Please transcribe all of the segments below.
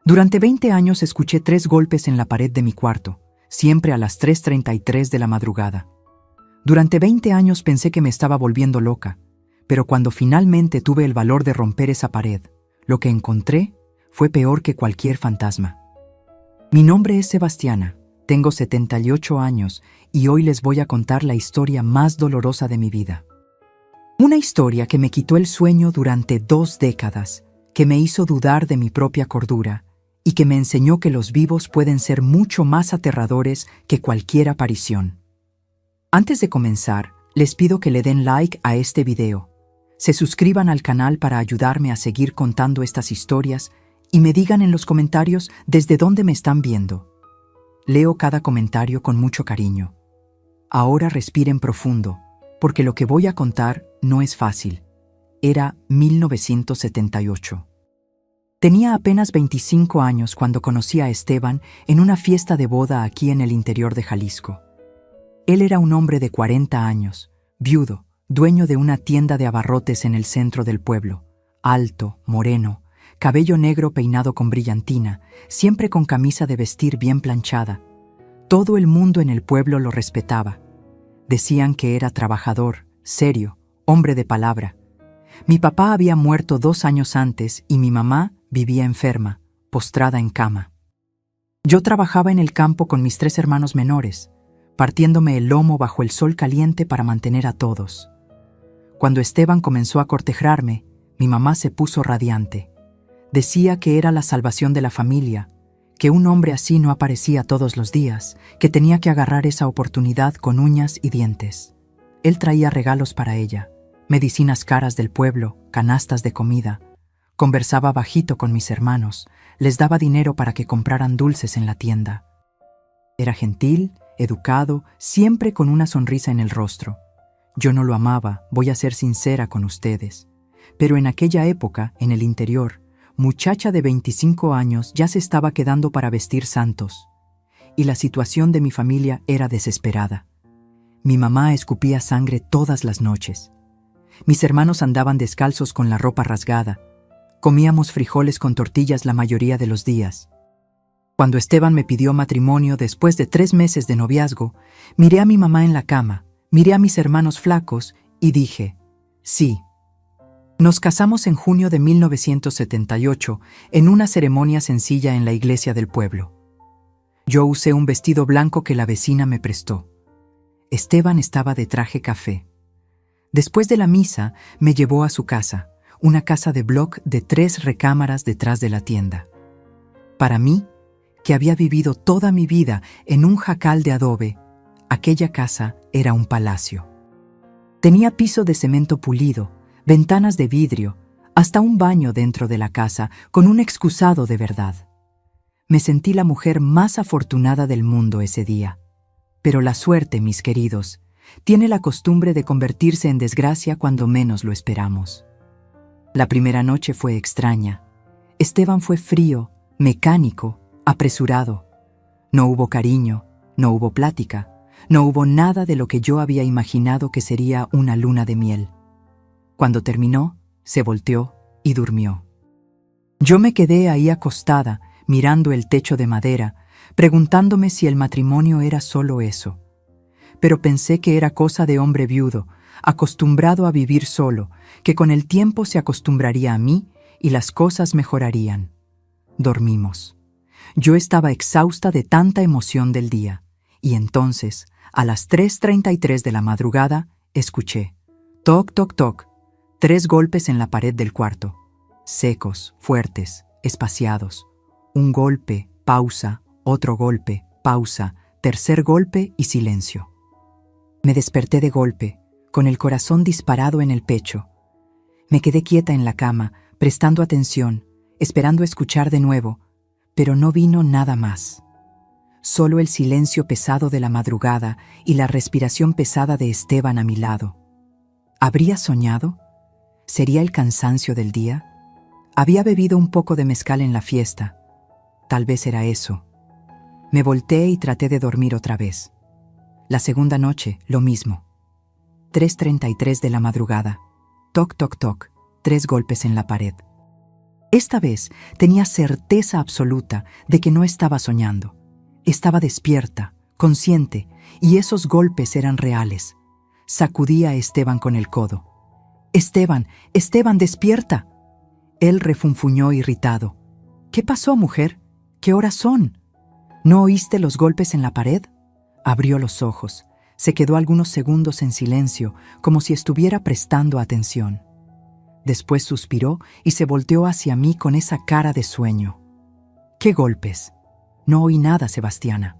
Durante 20 años escuché 3 golpes en la pared de mi cuarto, siempre a las 3:33 de la madrugada. Durante 20 años pensé que me estaba volviendo loca, pero cuando finalmente tuve el valor de romper esa pared, lo que encontré fue peor que cualquier fantasma. Mi nombre es Sebastiana, tengo 78 años y hoy les voy a contar la historia más dolorosa de mi vida. Una historia que me quitó el sueño durante 2 décadas, que me hizo dudar de mi propia cordura y que me enseñó que los vivos pueden ser mucho más aterradores que cualquier aparición. Antes de comenzar, les pido que le den like a este video, se suscriban al canal para ayudarme a seguir contando estas historias y me digan en los comentarios desde dónde me están viendo. Leo cada comentario con mucho cariño. Ahora respiren profundo, porque lo que voy a contar no es fácil. Era 1978. Tenía apenas 25 años cuando conocí a Esteban en una fiesta de boda aquí en el interior de Jalisco. Él era un hombre de 40 años, viudo, dueño de una tienda de abarrotes en el centro del pueblo, alto, moreno, cabello negro peinado con brillantina, siempre con camisa de vestir bien planchada. Todo el mundo en el pueblo lo respetaba. Decían que era trabajador, serio, hombre de palabra. Mi papá había muerto 2 años antes y mi mamá vivía enferma, postrada en cama. Yo trabajaba en el campo con mis 3 hermanos menores, partiéndome el lomo bajo el sol caliente para mantener a todos. Cuando Esteban comenzó a cortejarme, mi mamá se puso radiante. Decía que era la salvación de la familia, que un hombre así no aparecía todos los días, que tenía que agarrar esa oportunidad con uñas y dientes. Él traía regalos para ella, medicinas caras del pueblo, canastas de comida. Conversaba bajito con mis hermanos, les daba dinero para que compraran dulces en la tienda. Era gentil, educado, siempre con una sonrisa en el rostro. Yo no lo amaba, voy a ser sincera con ustedes. Pero en aquella época, en el interior, muchacha de 25 años ya se estaba quedando para vestir santos. Y la situación de mi familia era desesperada. Mi mamá escupía sangre todas las noches. Mis hermanos andaban descalzos con la ropa rasgada. Comíamos frijoles con tortillas la mayoría de los días. Cuando Esteban me pidió matrimonio después de 3 meses de noviazgo, miré a mi mamá en la cama, miré a mis hermanos flacos y dije, sí. Nos casamos en junio de 1978 en una ceremonia sencilla en la iglesia del pueblo. Yo usé un vestido blanco que la vecina me prestó. Esteban estaba de traje café. Después de la misa, me llevó a su casa, una casa de bloc de 3 recámaras detrás de la tienda. Para mí, que había vivido toda mi vida en un jacal de adobe, aquella casa era un palacio. Tenía piso de cemento pulido, ventanas de vidrio, hasta un baño dentro de la casa con un excusado de verdad. Me sentí la mujer más afortunada del mundo ese día. Pero la suerte, mis queridos, tiene la costumbre de convertirse en desgracia cuando menos lo esperamos. La primera noche fue extraña. Esteban fue frío, mecánico, apresurado. No hubo cariño, no hubo plática, no hubo nada de lo que yo había imaginado que sería una luna de miel. Cuando terminó, se volteó y durmió. Yo me quedé ahí acostada, mirando el techo de madera, preguntándome si el matrimonio era solo eso. Pero pensé que era cosa de hombre viudo, acostumbrado a vivir solo, que con el tiempo se acostumbraría a mí y las cosas mejorarían. Dormimos. Yo estaba exhausta de tanta emoción del día, y entonces, a las 3:33 de la madrugada, escuché toc, toc, toc, 3 golpes en la pared del cuarto, secos, fuertes, espaciados. Un golpe, pausa, otro golpe, pausa, tercer golpe y silencio. Me desperté de golpe, con el corazón disparado en el pecho. Me quedé quieta en la cama, prestando atención, esperando escuchar de nuevo, pero no vino nada más. Solo el silencio pesado de la madrugada y la respiración pesada de Esteban a mi lado. ¿Habría soñado? ¿Sería el cansancio del día? Había bebido un poco de mezcal en la fiesta. Tal vez era eso. Me volteé y traté de dormir otra vez. La segunda noche, lo mismo. 3:33 de la madrugada. Toc, toc, toc. 3 golpes en la pared. Esta vez tenía certeza absoluta de que no estaba soñando. Estaba despierta, consciente, y esos golpes eran reales. Sacudía a Esteban con el codo. «Esteban, Esteban, despierta». Él refunfuñó irritado. «¿Qué pasó, mujer? ¿Qué horas son? ¿No oíste los golpes en la pared?». Abrió los ojos. Se quedó algunos segundos en silencio, como si estuviera prestando atención. Después suspiró y se volteó hacia mí con esa cara de sueño. «¿Qué golpes? No oí nada, Sebastiana.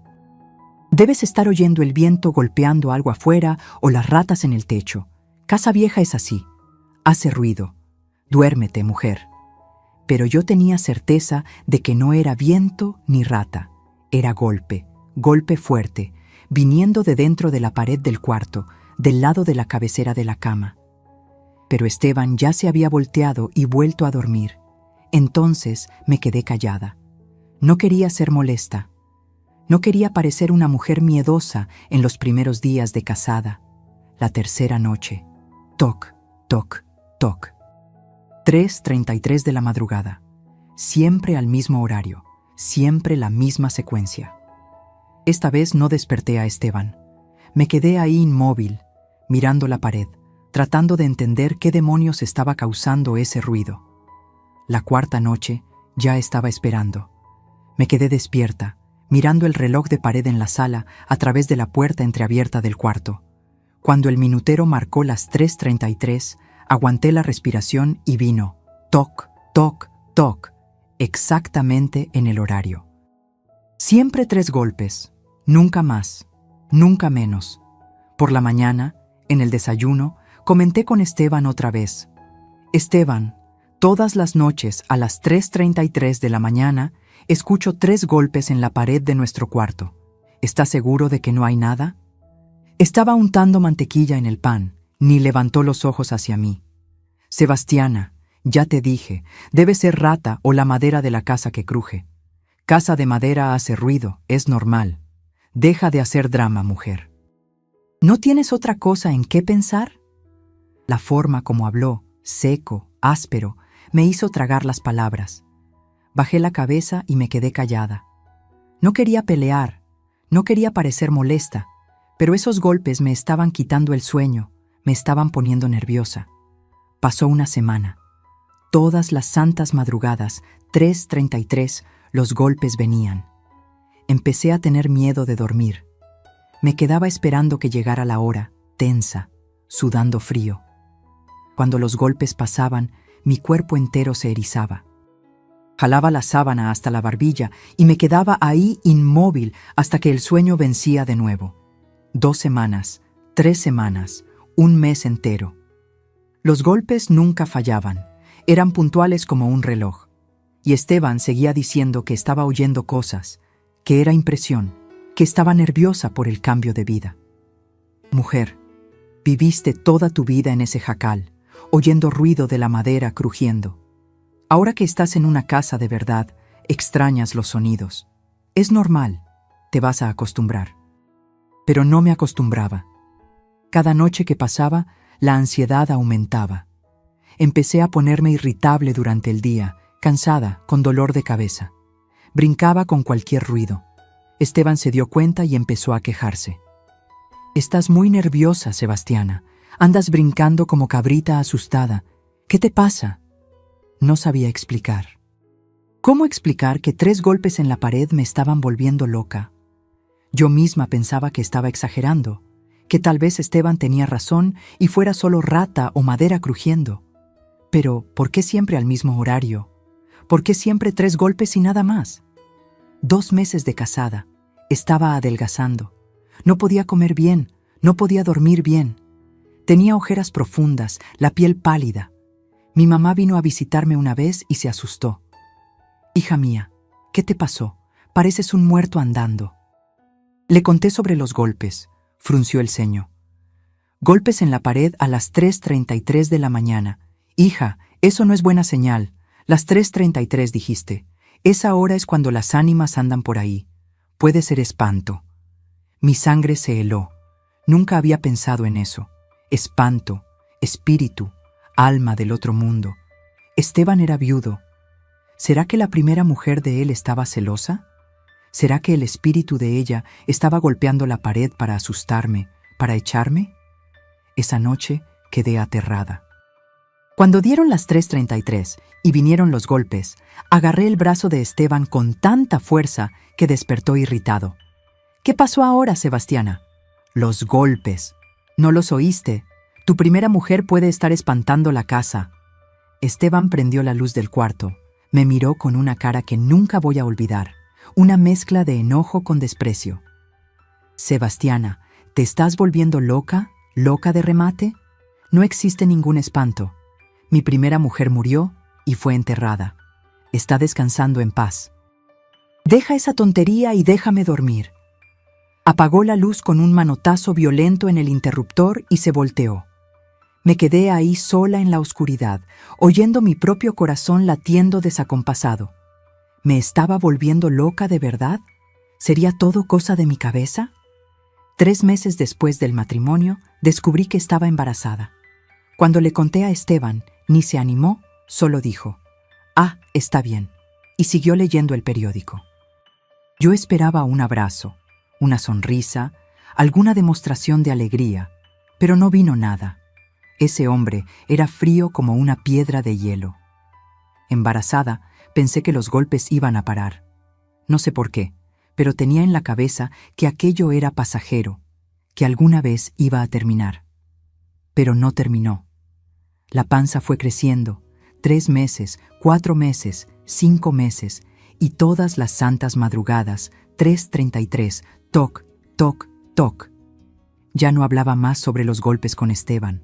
Debes estar oyendo el viento golpeando algo afuera o las ratas en el techo. Casa vieja es así. Hace ruido. Duérmete, mujer». Pero yo tenía certeza de que no era viento ni rata. Era golpe, golpe fuerte, viniendo de dentro de la pared del cuarto, del lado de la cabecera de la cama. Pero Esteban ya se había volteado y vuelto a dormir. Entonces me quedé callada. No quería ser molesta. No quería parecer una mujer miedosa en los primeros días de casada. La tercera noche. Toc, toc, toc. 3:33 de la madrugada. Siempre al mismo horario. Siempre la misma secuencia. Esta vez no desperté a Esteban. Me quedé ahí inmóvil, mirando la pared, tratando de entender qué demonios estaba causando ese ruido. La cuarta noche ya estaba esperando. Me quedé despierta, mirando el reloj de pared en la sala a través de la puerta entreabierta del cuarto. Cuando el minutero marcó las 3:33, aguanté la respiración y vino, toc, toc, toc, exactamente en el horario. Siempre 3 golpes, nunca más, nunca menos. Por la mañana, en el desayuno, comenté con Esteban otra vez. «Esteban, todas las noches a las 3:33 de la mañana escucho 3 golpes en la pared de nuestro cuarto. ¿Estás seguro de que no hay nada?». Estaba untando mantequilla en el pan, ni levantó los ojos hacia mí. «Sebastiana, ya te dije, debe ser rata o la madera de la casa que cruje. Casa de madera hace ruido, es normal. Deja de hacer drama, mujer». ¿No tienes otra cosa en qué pensar? La forma como habló, seco, áspero, me hizo tragar las palabras. Bajé la cabeza y me quedé callada. No quería pelear, no quería parecer molesta, pero esos golpes me estaban quitando el sueño, me estaban poniendo nerviosa. Pasó una semana. Todas las santas madrugadas, 3:33, los golpes venían. Empecé a tener miedo de dormir. Me quedaba esperando que llegara la hora, tensa, sudando frío. Cuando los golpes pasaban, mi cuerpo entero se erizaba. Jalaba la sábana hasta la barbilla y me quedaba ahí inmóvil hasta que el sueño vencía de nuevo. 2 semanas, 3 semanas, un mes entero. Los golpes nunca fallaban, eran puntuales como un reloj. Y Esteban seguía diciendo que estaba oyendo cosas, que era impresión, que estaba nerviosa por el cambio de vida. Mujer, viviste toda tu vida en ese jacal, oyendo ruido de la madera crujiendo. Ahora que estás en una casa de verdad, extrañas los sonidos. Es normal, te vas a acostumbrar. Pero no me acostumbraba. Cada noche que pasaba, la ansiedad aumentaba. Empecé a ponerme irritable durante el día, cansada, con dolor de cabeza. Brincaba con cualquier ruido. Esteban se dio cuenta y empezó a quejarse. «Estás muy nerviosa, Sebastiana. Andas brincando como cabrita asustada. ¿Qué te pasa?». No sabía explicar. ¿Cómo explicar que 3 golpes en la pared me estaban volviendo loca? Yo misma pensaba que estaba exagerando, que tal vez Esteban tenía razón y fuera solo rata o madera crujiendo. Pero, ¿por qué siempre al mismo horario? ¿Por qué siempre 3 golpes y nada más? 2 meses de casada, estaba adelgazando. No podía comer bien, no podía dormir bien. Tenía ojeras profundas, la piel pálida. Mi mamá vino a visitarme una vez y se asustó. «Hija mía, ¿qué te pasó? Pareces un muerto andando». Le conté sobre los golpes. Frunció el ceño. «Golpes en la pared a las 3:33 de la mañana. Hija, eso no es buena señal. Las 3:33 dijiste. Esa hora es cuando las ánimas andan por ahí. Puede ser espanto». Mi sangre se heló. Nunca había pensado en eso. Espanto, espíritu, alma del otro mundo. Esteban era viudo. ¿Será que la primera mujer de él estaba celosa? ¿Será que el espíritu de ella estaba golpeando la pared para asustarme, para echarme? Esa noche quedé aterrada. Cuando dieron las 3:33 y vinieron los golpes, agarré el brazo de Esteban con tanta fuerza que despertó irritado. ¿Qué pasó ahora, Sebastiana? Los golpes. ¿No los oíste? Tu primera mujer puede estar espantando la casa. Esteban prendió la luz del cuarto. Me miró con una cara que nunca voy a olvidar, una mezcla de enojo con desprecio. Sebastiana, ¿te estás volviendo loca? ¿Loca de remate? No existe ningún espanto. Mi primera mujer murió y fue enterrada. Está descansando en paz. Deja esa tontería y déjame dormir. Apagó la luz con un manotazo violento en el interruptor y se volteó. Me quedé ahí sola en la oscuridad, oyendo mi propio corazón latiendo desacompasado. ¿Me estaba volviendo loca de verdad? ¿Sería todo cosa de mi cabeza? 3 meses después del matrimonio, descubrí que estaba embarazada. Cuando le conté a Esteban, ni se animó, solo dijo, «Ah, está bien», y siguió leyendo el periódico. Yo esperaba un abrazo, una sonrisa, alguna demostración de alegría, pero no vino nada. Ese hombre era frío como una piedra de hielo. Embarazada, pensé que los golpes iban a parar. No sé por qué, pero tenía en la cabeza que aquello era pasajero, que alguna vez iba a terminar. Pero no terminó. La panza fue creciendo, 3 meses, 4 meses, 5 meses, y todas las santas madrugadas, 3:33, toc, toc, toc. Ya no hablaba más sobre los golpes con Esteban.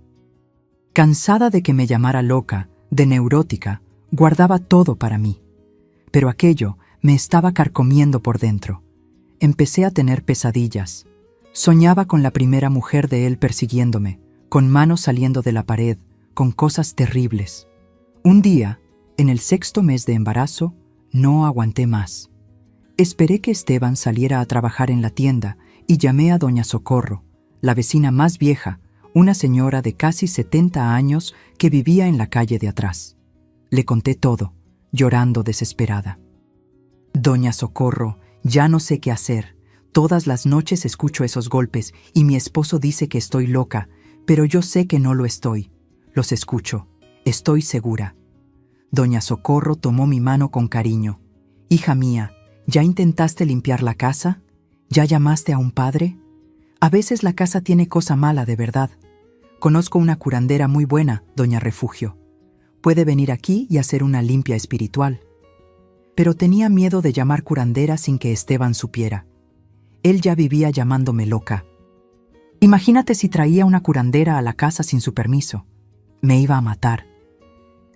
Cansada de que me llamara loca, de neurótica, guardaba todo para mí. Pero aquello me estaba carcomiendo por dentro. Empecé a tener pesadillas. Soñaba con la primera mujer de él persiguiéndome, con manos saliendo de la pared, con cosas terribles. Un día, en el 6º mes de embarazo, no aguanté más. Esperé que Esteban saliera a trabajar en la tienda y llamé a doña Socorro, la vecina más vieja, una señora de casi 70 años que vivía en la calle de atrás. Le conté todo, llorando desesperada. Doña Socorro, ya no sé qué hacer. Todas las noches escucho esos golpes y mi esposo dice que estoy loca, pero yo sé que no lo estoy. Los escucho, estoy segura. Doña Socorro tomó mi mano con cariño. Hija mía, ¿ya intentaste limpiar la casa? ¿Ya llamaste a un padre? A veces la casa tiene cosa mala de verdad. Conozco una curandera muy buena, doña Refugio. Puede venir aquí y hacer una limpia espiritual. Pero tenía miedo de llamar curandera sin que Esteban supiera. Él ya vivía llamándome loca. Imagínate si traía una curandera a la casa sin su permiso. Me iba a matar.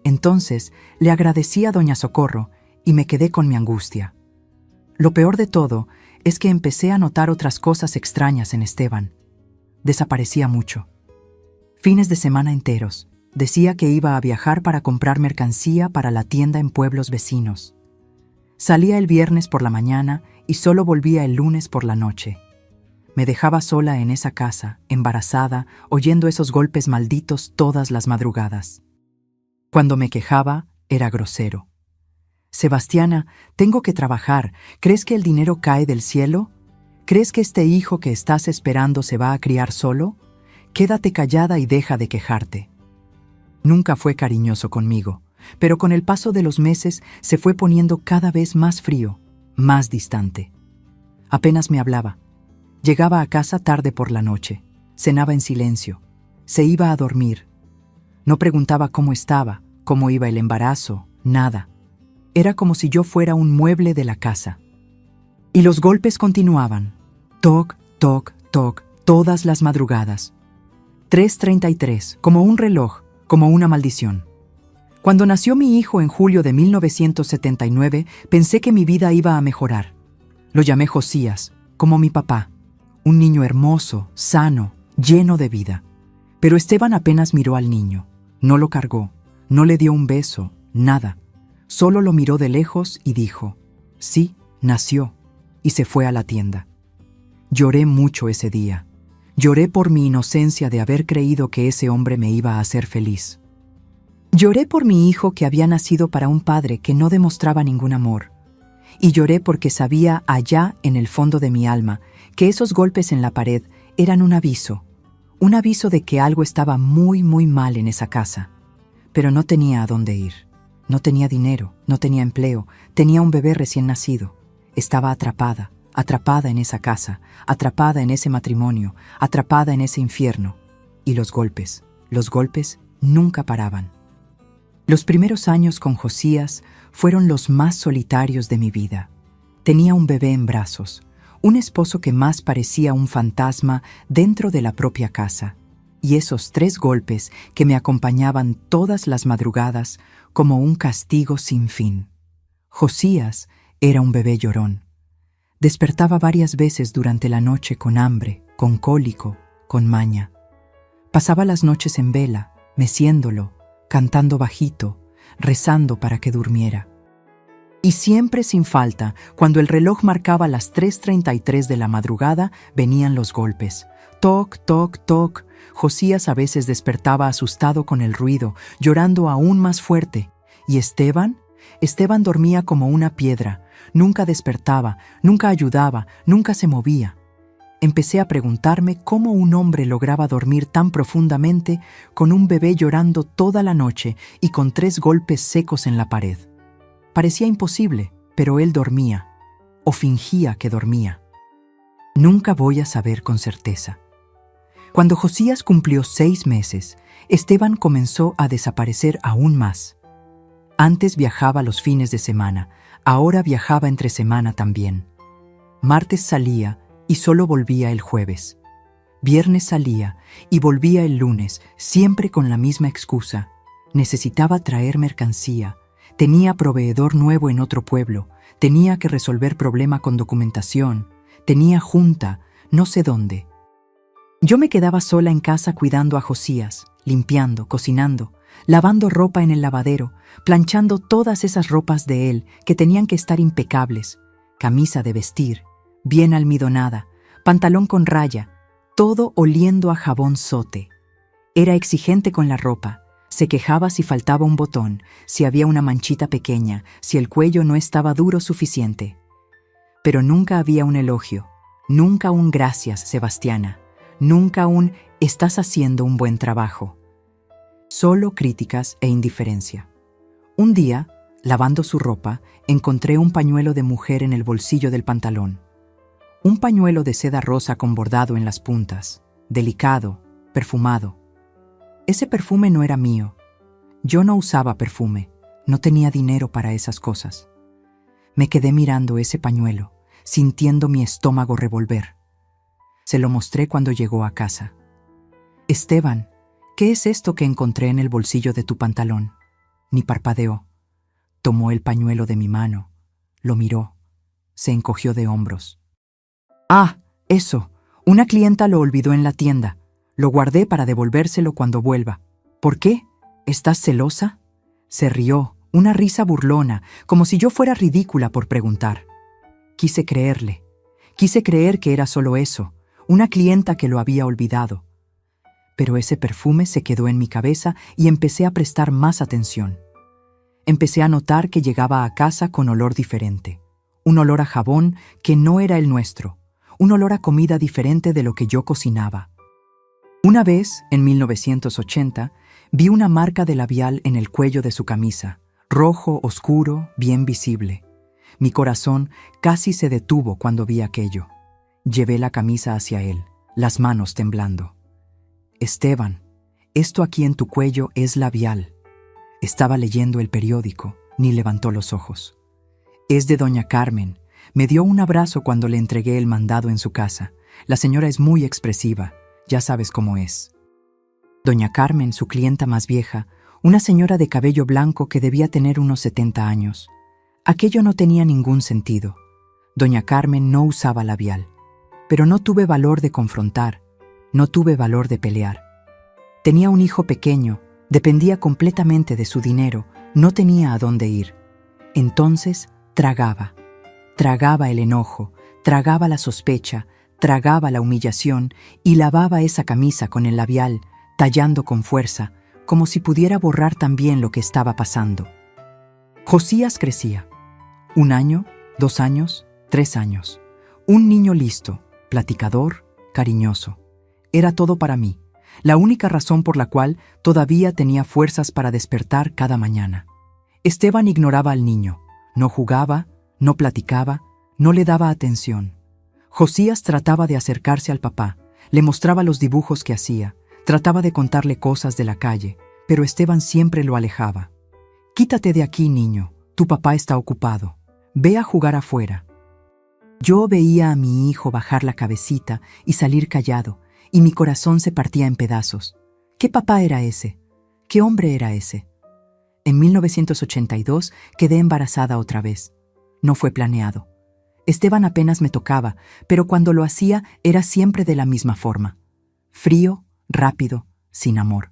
Entonces le agradecí a doña Socorro y me quedé con mi angustia. Lo peor de todo es que empecé a notar otras cosas extrañas en Esteban. Desaparecía mucho. Fines de semana enteros. Decía que iba a viajar para comprar mercancía para la tienda en pueblos vecinos. Salía el viernes por la mañana y solo volvía el lunes por la noche. Me dejaba sola en esa casa, embarazada, oyendo esos golpes malditos todas las madrugadas. Cuando me quejaba, era grosero. Sebastiana, tengo que trabajar. ¿Crees que el dinero cae del cielo? ¿Crees que este hijo que estás esperando se va a criar solo? Quédate callada y deja de quejarte. Nunca fue cariñoso conmigo, pero con el paso de los meses se fue poniendo cada vez más frío, más distante. Apenas me hablaba. Llegaba a casa tarde por la noche, cenaba en silencio, se iba a dormir. No preguntaba cómo estaba, cómo iba el embarazo, nada. Era como si yo fuera un mueble de la casa. Y los golpes continuaban. Toc, toc, toc, todas las madrugadas. 3:33, como un reloj, como una maldición. Cuando nació mi hijo en julio de 1979, pensé que mi vida iba a mejorar. Lo llamé Josías, como mi papá. Un niño hermoso, sano, lleno de vida. Pero Esteban apenas miró al niño. No lo cargó, no le dio un beso, nada. Solo lo miró de lejos y dijo, «Sí, nació», y se fue a la tienda. Lloré mucho ese día. Lloré por mi inocencia de haber creído que ese hombre me iba a hacer feliz. Lloré por mi hijo que había nacido para un padre que no demostraba ningún amor. Y lloré porque sabía allá en el fondo de mi alma que esos golpes en la pared eran un aviso de que algo estaba muy, muy mal en esa casa. Pero no tenía a dónde ir. No tenía dinero, no tenía empleo, tenía un bebé recién nacido. Estaba atrapada en esa casa, atrapada en ese matrimonio, atrapada en ese infierno. Y los golpes nunca paraban. Los primeros años con Josías fueron los más solitarios de mi vida. Tenía un bebé en brazos, un esposo que más parecía un fantasma dentro de la propia casa, y esos 3 golpes que me acompañaban todas las madrugadas como un castigo sin fin. Josías era un bebé llorón. Despertaba varias veces durante la noche con hambre, con cólico, con maña. Pasaba las noches en vela, meciéndolo, cantando bajito, rezando para que durmiera. Y siempre sin falta, cuando el reloj marcaba las 3:33 de la madrugada, venían los golpes. Toc, toc, toc. Josías a veces despertaba asustado con el ruido, llorando aún más fuerte. ¿Y Esteban? Esteban dormía como una piedra. Nunca despertaba, nunca ayudaba, nunca se movía. Empecé a preguntarme cómo un hombre lograba dormir tan profundamente con un bebé llorando toda la noche y con 3 golpes secos en la pared. Parecía imposible, pero él dormía, o fingía que dormía. Nunca voy a saber con certeza. Cuando Josías cumplió 6 meses, Esteban comenzó a desaparecer aún más. Antes viajaba los fines de semana, ahora viajaba entre semana también. Martes salía y solo volvía el jueves. Viernes salía y volvía el lunes, siempre con la misma excusa. Necesitaba traer mercancía, tenía proveedor nuevo en otro pueblo, tenía que resolver problema con documentación, tenía junta, no sé dónde. Yo me quedaba sola en casa cuidando a Josías, limpiando, cocinando, lavando ropa en el lavadero, planchando todas esas ropas de él que tenían que estar impecables, camisa de vestir, bien almidonada, pantalón con raya, todo oliendo a jabón Zote. Era exigente con la ropa, se quejaba si faltaba un botón, si había una manchita pequeña, si el cuello no estaba duro suficiente. Pero nunca había un elogio, nunca un gracias, Sebastiana, nunca un estás haciendo un buen trabajo. Solo críticas e indiferencia. Un día, lavando su ropa, encontré un pañuelo de mujer en el bolsillo del pantalón. Un pañuelo de seda rosa con bordado en las puntas, delicado, perfumado. Ese perfume no era mío. Yo no usaba perfume, no tenía dinero para esas cosas. Me quedé mirando ese pañuelo, sintiendo mi estómago revolver. Se lo mostré cuando llegó a casa. Esteban, ¿qué es esto que encontré en el bolsillo de tu pantalón? Ni parpadeó. Tomó el pañuelo de mi mano, lo miró, se encogió de hombros. Ah, eso. Una clienta lo olvidó en la tienda. Lo guardé para devolvérselo cuando vuelva. ¿Por qué? ¿Estás celosa? Se rió, una risa burlona, como si yo fuera ridícula por preguntar. Quise creerle. Quise creer que era solo eso, una clienta que lo había olvidado. Pero ese perfume se quedó en mi cabeza y empecé a prestar más atención. Empecé a notar que llegaba a casa con olor diferente. Un olor a jabón que no era el nuestro. Un olor a comida diferente de lo que yo cocinaba. Una vez, en 1980, vi una marca de labial en el cuello de su camisa, rojo, oscuro, bien visible. Mi corazón casi se detuvo cuando vi aquello. Llevé la camisa hacia él, las manos temblando. Esteban, esto aquí en tu cuello es labial. Estaba leyendo el periódico, ni levantó los ojos. Es de doña Carmen. Me dio un abrazo cuando le entregué el mandado en su casa. La señora es muy expresiva, ya sabes cómo es. Doña Carmen, su clienta más vieja, una señora de cabello blanco que debía tener unos 70 años. Aquello no tenía ningún sentido. Doña Carmen no usaba labial. Pero no tuve valor de confrontar, no tuve valor de pelear. Tenía un hijo pequeño, dependía completamente de su dinero, no tenía a dónde ir. Entonces tragaba. Tragaba el enojo, tragaba la sospecha, tragaba la humillación y lavaba esa camisa con el labial, tallando con fuerza, como si pudiera borrar también lo que estaba pasando. Josías crecía. 1 año, 2 años, 3 años. Un niño listo, platicador, cariñoso. Era todo para mí, la única razón por la cual todavía tenía fuerzas para despertar cada mañana. Esteban ignoraba al niño, no jugaba, no platicaba, no le daba atención. Josías trataba de acercarse al papá, le mostraba los dibujos que hacía, trataba de contarle cosas de la calle, pero Esteban siempre lo alejaba. «Quítate de aquí, niño, tu papá está ocupado. Ve a jugar afuera». Yo veía a mi hijo bajar la cabecita y salir callado, y mi corazón se partía en pedazos. ¿Qué papá era ese? ¿Qué hombre era ese? En 1982 quedé embarazada otra vez. No fue planeado. Esteban apenas me tocaba, pero cuando lo hacía era siempre de la misma forma. Frío, rápido, sin amor.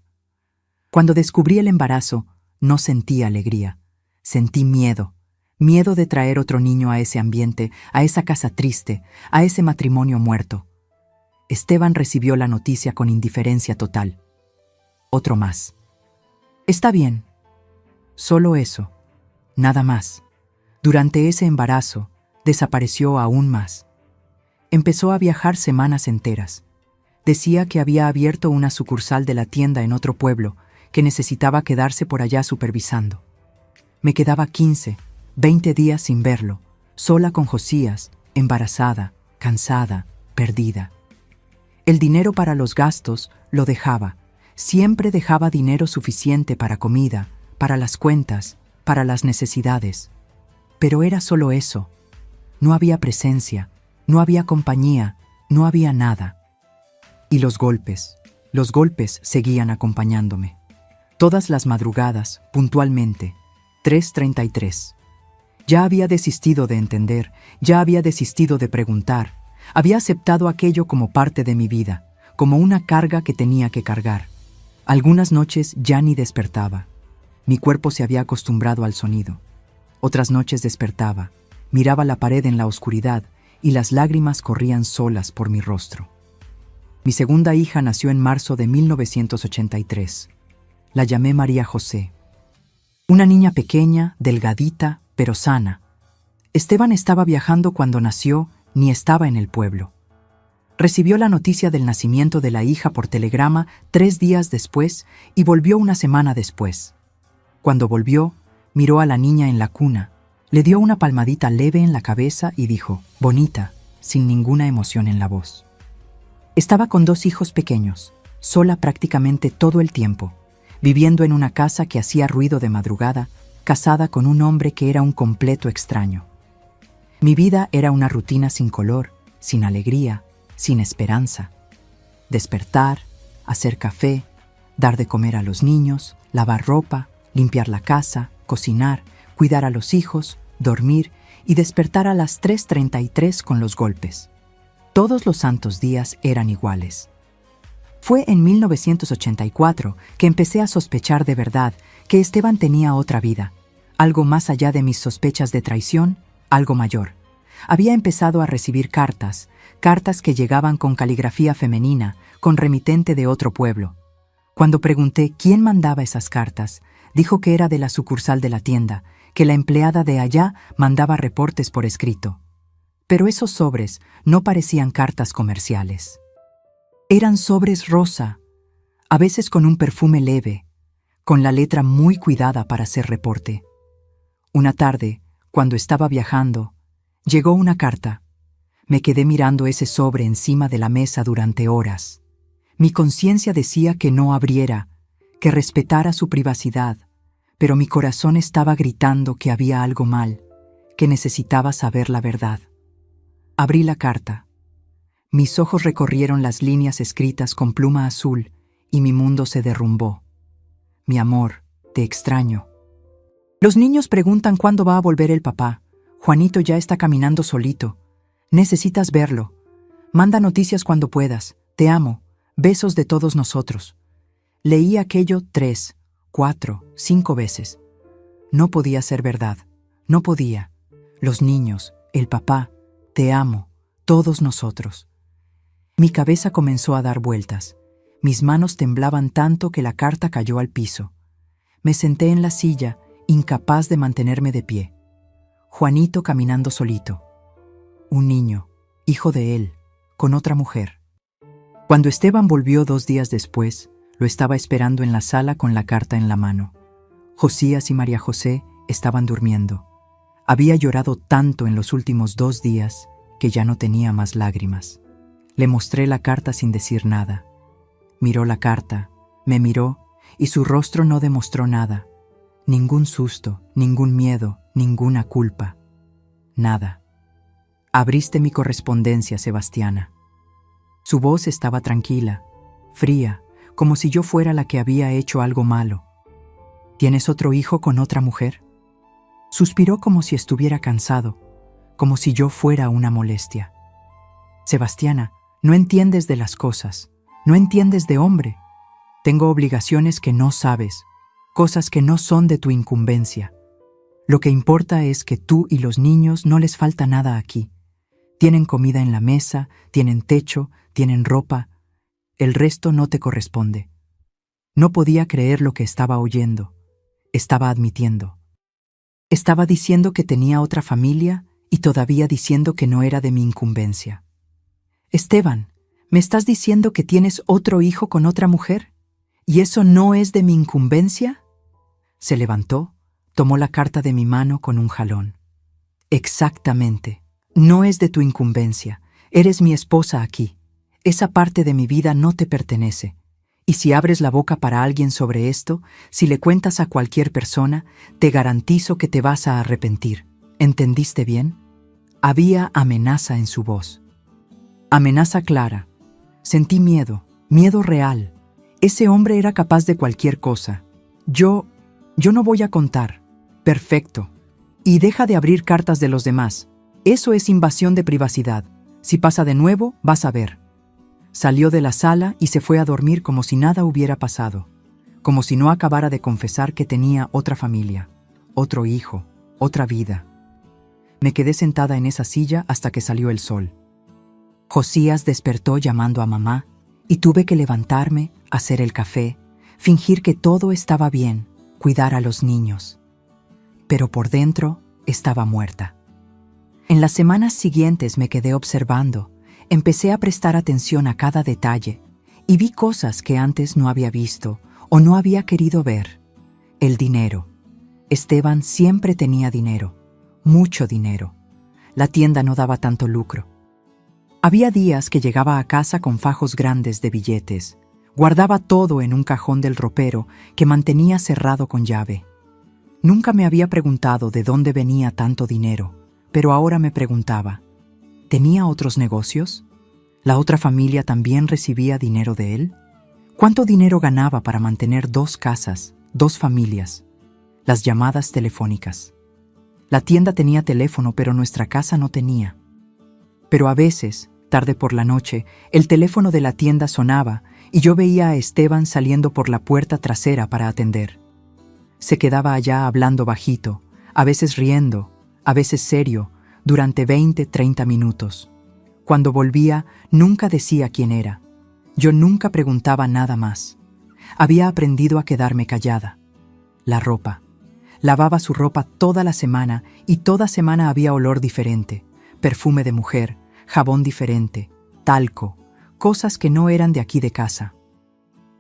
Cuando descubrí el embarazo, no sentí alegría. Sentí miedo. Miedo de traer otro niño a ese ambiente, a esa casa triste, a ese matrimonio muerto. Esteban recibió la noticia con indiferencia total. Otro más. Está bien. Solo eso. Nada más. Durante ese embarazo, desapareció aún más. Empezó a viajar semanas enteras. Decía que había abierto una sucursal de la tienda en otro pueblo, que necesitaba quedarse por allá supervisando. Me quedaba 15, 20 días sin verlo, sola con Josías, embarazada, cansada, perdida. El dinero para los gastos lo dejaba. Siempre dejaba dinero suficiente para comida, para las cuentas, para las necesidades. Pero era solo eso. No había presencia, no había compañía, no había nada. Y los golpes seguían acompañándome. Todas las madrugadas, puntualmente, 3:33. Ya había desistido de entender, ya había desistido de preguntar. Había aceptado aquello como parte de mi vida, como una carga que tenía que cargar. Algunas noches ya ni despertaba. Mi cuerpo se había acostumbrado al sonido. Otras noches despertaba, miraba la pared en la oscuridad y las lágrimas corrían solas por mi rostro. Mi segunda hija nació en marzo de 1983. La llamé María José. Una niña pequeña, delgadita, pero sana. Esteban estaba viajando cuando nació, ni estaba en el pueblo. Recibió la noticia del nacimiento de la hija por telegrama 3 días después y volvió una semana después. Cuando volvió, miró a la niña en la cuna, le dio una palmadita leve en la cabeza y dijo, bonita, sin ninguna emoción en la voz. Estaba con 2 hijos pequeños, sola prácticamente todo el tiempo, viviendo en una casa que hacía ruido de madrugada, casada con un hombre que era un completo extraño. Mi vida era una rutina sin color, sin alegría, sin esperanza. Despertar, hacer café, dar de comer a los niños, lavar ropa, limpiar la casa, cocinar, cuidar a los hijos, dormir y despertar a las 3:33 con los golpes. Todos los santos días eran iguales. Fue en 1984 que empecé a sospechar de verdad que Esteban tenía otra vida, algo más allá de mis sospechas de traición, algo mayor. Había empezado a recibir cartas que llegaban con caligrafía femenina, con remitente de otro pueblo. Cuando pregunté quién mandaba esas cartas, dijo que era de la sucursal de la tienda, que la empleada de allá mandaba reportes por escrito. Pero esos sobres no parecían cartas comerciales. Eran sobres rosa, a veces con un perfume leve, con la letra muy cuidada para hacer reporte. Una tarde, cuando estaba viajando, llegó una carta. Me quedé mirando ese sobre encima de la mesa durante horas. Mi conciencia decía que no abriera, que respetara su privacidad, pero mi corazón estaba gritando que había algo mal, que necesitaba saber la verdad. Abrí la carta. Mis ojos recorrieron las líneas escritas con pluma azul y mi mundo se derrumbó. Mi amor, te extraño. Los niños preguntan cuándo va a volver el papá. Juanito ya está caminando solito. Necesitas verlo. Manda noticias cuando puedas. Te amo. Besos de todos nosotros. Leí aquello 3, 4, 5 veces. No podía ser verdad. No podía. Los niños, el papá, te amo, todos nosotros. Mi cabeza comenzó a dar vueltas. Mis manos temblaban tanto que la carta cayó al piso. Me senté en la silla, incapaz de mantenerme de pie. Juanito caminando solito. Un niño, hijo de él, con otra mujer. Cuando Esteban volvió 2 días después, lo estaba esperando en la sala con la carta en la mano. Josías y María José estaban durmiendo. Había llorado tanto en los últimos 2 días que ya no tenía más lágrimas. Le mostré la carta sin decir nada. Miró la carta, me miró y su rostro no demostró nada. Ningún susto, ningún miedo, ninguna culpa. Nada. Abriste mi correspondencia, Sebastiana. Su voz estaba tranquila, fría, como si yo fuera la que había hecho algo malo. ¿Tienes otro hijo con otra mujer? Suspiró como si estuviera cansado, como si yo fuera una molestia. Sebastiana, no entiendes de las cosas, no entiendes de hombre. Tengo obligaciones que no sabes, cosas que no son de tu incumbencia. Lo que importa es que tú y los niños no les falta nada aquí. Tienen comida en la mesa, tienen techo, tienen ropa. El resto no te corresponde. No podía creer lo que estaba oyendo. Estaba admitiendo. Estaba diciendo que tenía otra familia y todavía diciendo que no era de mi incumbencia. Esteban, ¿me estás diciendo que tienes otro hijo con otra mujer? ¿Y eso no es de mi incumbencia? Se levantó, tomó la carta de mi mano con un jalón. Exactamente. No es de tu incumbencia. Eres mi esposa aquí. Esa parte de mi vida no te pertenece. Y si abres la boca para alguien sobre esto, si le cuentas a cualquier persona, te garantizo que te vas a arrepentir. ¿Entendiste bien? Había amenaza en su voz. Amenaza clara. Sentí miedo, miedo real. Ese hombre era capaz de cualquier cosa. Yo no voy a contar. Perfecto. Y deja de abrir cartas de los demás. Eso es invasión de privacidad. Si pasa de nuevo, vas a ver. Salió de la sala y se fue a dormir como si nada hubiera pasado, como si no acabara de confesar que tenía otra familia, otro hijo, otra vida. Me quedé sentada en esa silla hasta que salió el sol. Josías despertó llamando a mamá y tuve que levantarme, hacer el café, fingir que todo estaba bien, cuidar a los niños. Pero por dentro estaba muerta. En las semanas siguientes me quedé observando. Empecé a prestar atención a cada detalle y vi cosas que antes no había visto o no había querido ver. El dinero. Esteban siempre tenía dinero, mucho dinero. La tienda no daba tanto lucro. Había días que llegaba a casa con fajos grandes de billetes. Guardaba todo en un cajón del ropero que mantenía cerrado con llave. Nunca me había preguntado de dónde venía tanto dinero, pero ahora me preguntaba, ¿tenía otros negocios? ¿La otra familia también recibía dinero de él? ¿Cuánto dinero ganaba para mantener 2 casas, 2 familias? Las llamadas telefónicas. La tienda tenía teléfono, pero nuestra casa no tenía. Pero a veces, tarde por la noche, el teléfono de la tienda sonaba y yo veía a Esteban saliendo por la puerta trasera para atender. Se quedaba allá hablando bajito, a veces riendo, a veces serio, durante 20-30 minutos. Cuando volvía, nunca decía quién era. Yo nunca preguntaba nada más. Había aprendido a quedarme callada. La ropa. Lavaba su ropa toda la semana y toda semana había olor diferente, perfume de mujer, jabón diferente, talco, cosas que no eran de aquí de casa.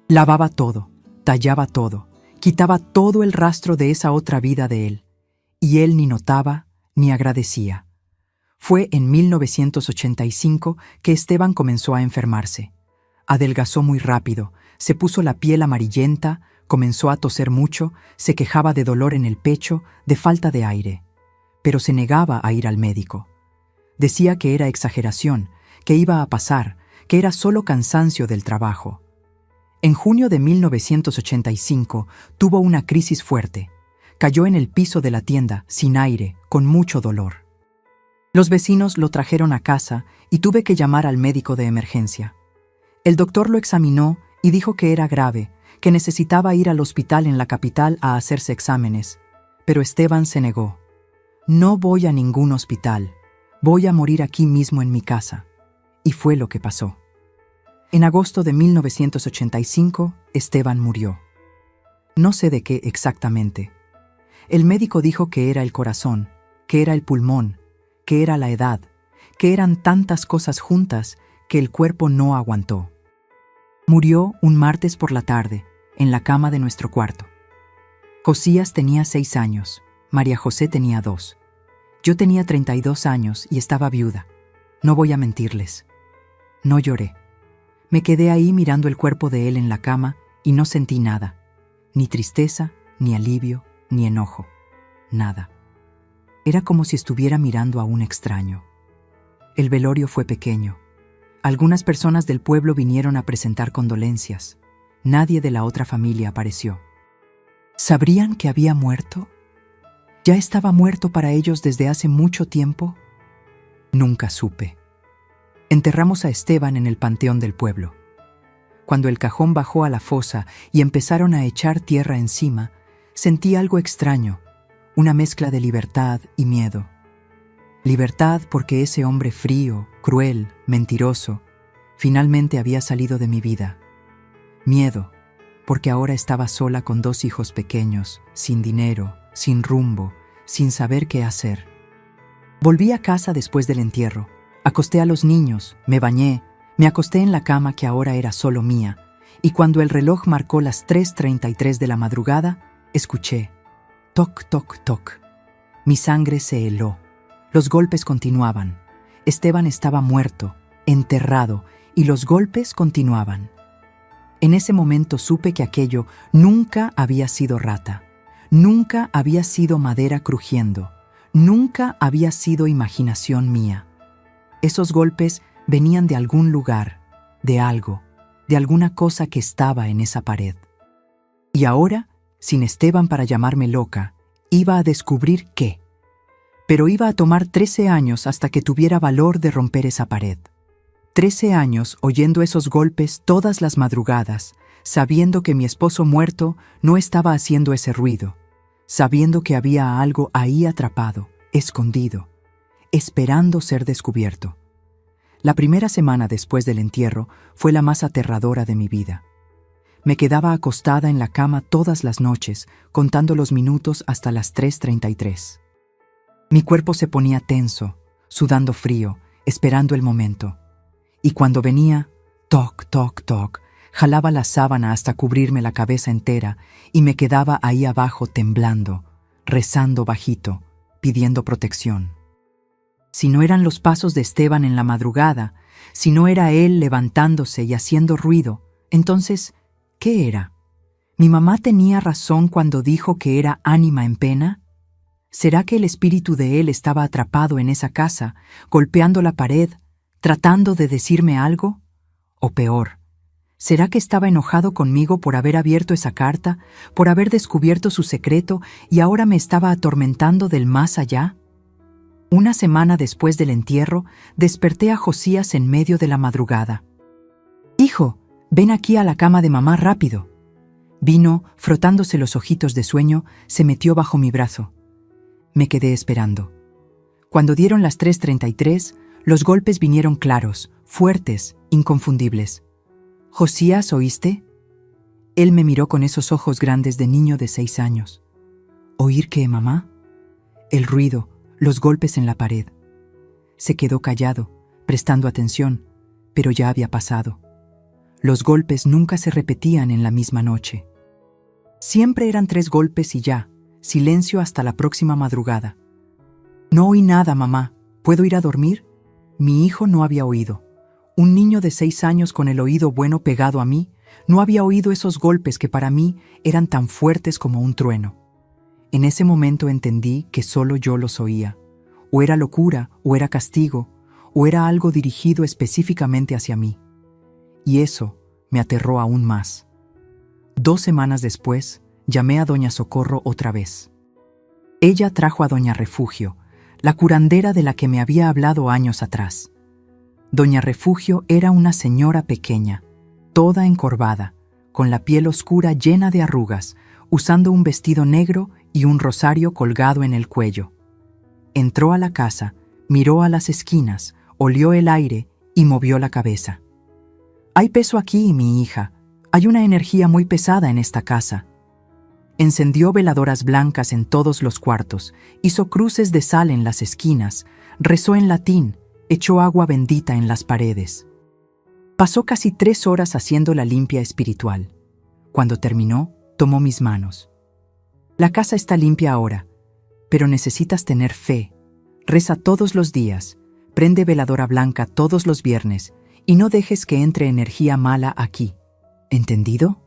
Lavaba todo, tallaba todo, quitaba todo el rastro de esa otra vida de él. Y él ni notaba ni agradecía. Fue en 1985 que Esteban comenzó a enfermarse. Adelgazó muy rápido, se puso la piel amarillenta, comenzó a toser mucho, se quejaba de dolor en el pecho, de falta de aire. Pero se negaba a ir al médico. Decía que era exageración, que iba a pasar, que era solo cansancio del trabajo. En junio de 1985 tuvo una crisis fuerte. Cayó en el piso de la tienda, sin aire, con mucho dolor. Los vecinos lo trajeron a casa y tuve que llamar al médico de emergencia. El doctor lo examinó y dijo que era grave, que necesitaba ir al hospital en la capital a hacerse exámenes. Pero Esteban se negó. No voy a ningún hospital. Voy a morir aquí mismo en mi casa. Y fue lo que pasó. En agosto de 1985, Esteban murió. No sé de qué exactamente. El médico dijo que era el corazón, que era el pulmón, que era la edad, que eran tantas cosas juntas que el cuerpo no aguantó. Murió un martes por la tarde, en la cama de nuestro cuarto. Josías tenía 6 años, María José tenía 2. Yo tenía 32 años y estaba viuda. No voy a mentirles. No lloré. Me quedé ahí mirando el cuerpo de él en la cama y no sentí nada. Ni tristeza, ni alivio, ni enojo. Nada. Era como si estuviera mirando a un extraño. El velorio fue pequeño. Algunas personas del pueblo vinieron a presentar condolencias. Nadie de la otra familia apareció. ¿Sabrían que había muerto? ¿Ya estaba muerto para ellos desde hace mucho tiempo? Nunca supe. Enterramos a Esteban en el panteón del pueblo. Cuando el cajón bajó a la fosa y empezaron a echar tierra encima, sentí algo extraño, una mezcla de libertad y miedo. Libertad porque ese hombre frío, cruel, mentiroso, finalmente había salido de mi vida. Miedo porque ahora estaba sola con 2 hijos pequeños, sin dinero, sin rumbo, sin saber qué hacer. Volví a casa después del entierro. Acosté a los niños, me bañé, me acosté en la cama que ahora era solo mía, y cuando el reloj marcó las 3:33 de la madrugada, escuché toc, toc, toc. Mi sangre se heló. Los golpes continuaban. Esteban estaba muerto, enterrado, y los golpes continuaban. En ese momento supe que aquello nunca había sido rata, nunca había sido madera crujiendo, nunca había sido imaginación mía. Esos golpes venían de algún lugar, de algo, de alguna cosa que estaba en esa pared. Y ahora, sin Esteban para llamarme loca, iba a descubrir qué. Pero iba a tomar 13 años hasta que tuviera valor de romper esa pared. 13 años oyendo esos golpes todas las madrugadas, sabiendo que mi esposo muerto no estaba haciendo ese ruido, sabiendo que había algo ahí atrapado, escondido, esperando ser descubierto. La primera semana después del entierro fue la más aterradora de mi vida. Me quedaba acostada en la cama todas las noches, contando los minutos hasta las 3:33. Mi cuerpo se ponía tenso, sudando frío, esperando el momento. Y cuando venía, toc, toc, toc, jalaba la sábana hasta cubrirme la cabeza entera y me quedaba ahí abajo temblando, rezando bajito, pidiendo protección. Si no eran los pasos de Esteban en la madrugada, si no era él levantándose y haciendo ruido, entonces, ¿qué era? ¿Mi mamá tenía razón cuando dijo que era ánima en pena? ¿Será que el espíritu de él estaba atrapado en esa casa, golpeando la pared, tratando de decirme algo? O peor, ¿será que estaba enojado conmigo por haber abierto esa carta, por haber descubierto su secreto y ahora me estaba atormentando del más allá? Una semana después del entierro, desperté a Josías en medio de la madrugada. «Hijo, ven aquí a la cama de mamá rápido». Vino, frotándose los ojitos de sueño, se metió bajo mi brazo. Me quedé esperando. Cuando dieron las 3:33, los golpes vinieron claros, fuertes, inconfundibles. «Josías, ¿oíste?» Él me miró con esos ojos grandes de niño de 6 años. «¿Oír qué, mamá?» El ruido, los golpes en la pared. Se quedó callado, prestando atención, pero ya había pasado. Los golpes nunca se repetían en la misma noche. Siempre eran 3 golpes y ya, silencio hasta la próxima madrugada. «No oí nada, mamá. ¿Puedo ir a dormir?» Mi hijo no había oído. Un niño de 6 años con el oído bueno pegado a mí, no había oído esos golpes que para mí eran tan fuertes como un trueno. En ese momento entendí que solo yo los oía. O era locura, o era castigo, o era algo dirigido específicamente hacia mí. Y eso me aterró aún más. 2 semanas después, llamé a doña Socorro otra vez. Ella trajo a doña Refugio, la curandera de la que me había hablado años atrás. Doña Refugio era una señora pequeña, toda encorvada, con la piel oscura llena de arrugas, usando un vestido negro y un rosario colgado en el cuello. Entró a la casa, miró a las esquinas, olió el aire y movió la cabeza. Hay peso aquí, mi hija. Hay una energía muy pesada en esta casa. Encendió veladoras blancas en todos los cuartos, hizo cruces de sal en las esquinas, rezó en latín, echó agua bendita en las paredes. Pasó casi 3 horas haciendo la limpia espiritual. Cuando terminó, tomó mis manos. La casa está limpia ahora, pero necesitas tener fe. Reza todos los días, prende veladora blanca todos los viernes y no dejes que entre energía mala aquí. ¿Entendido?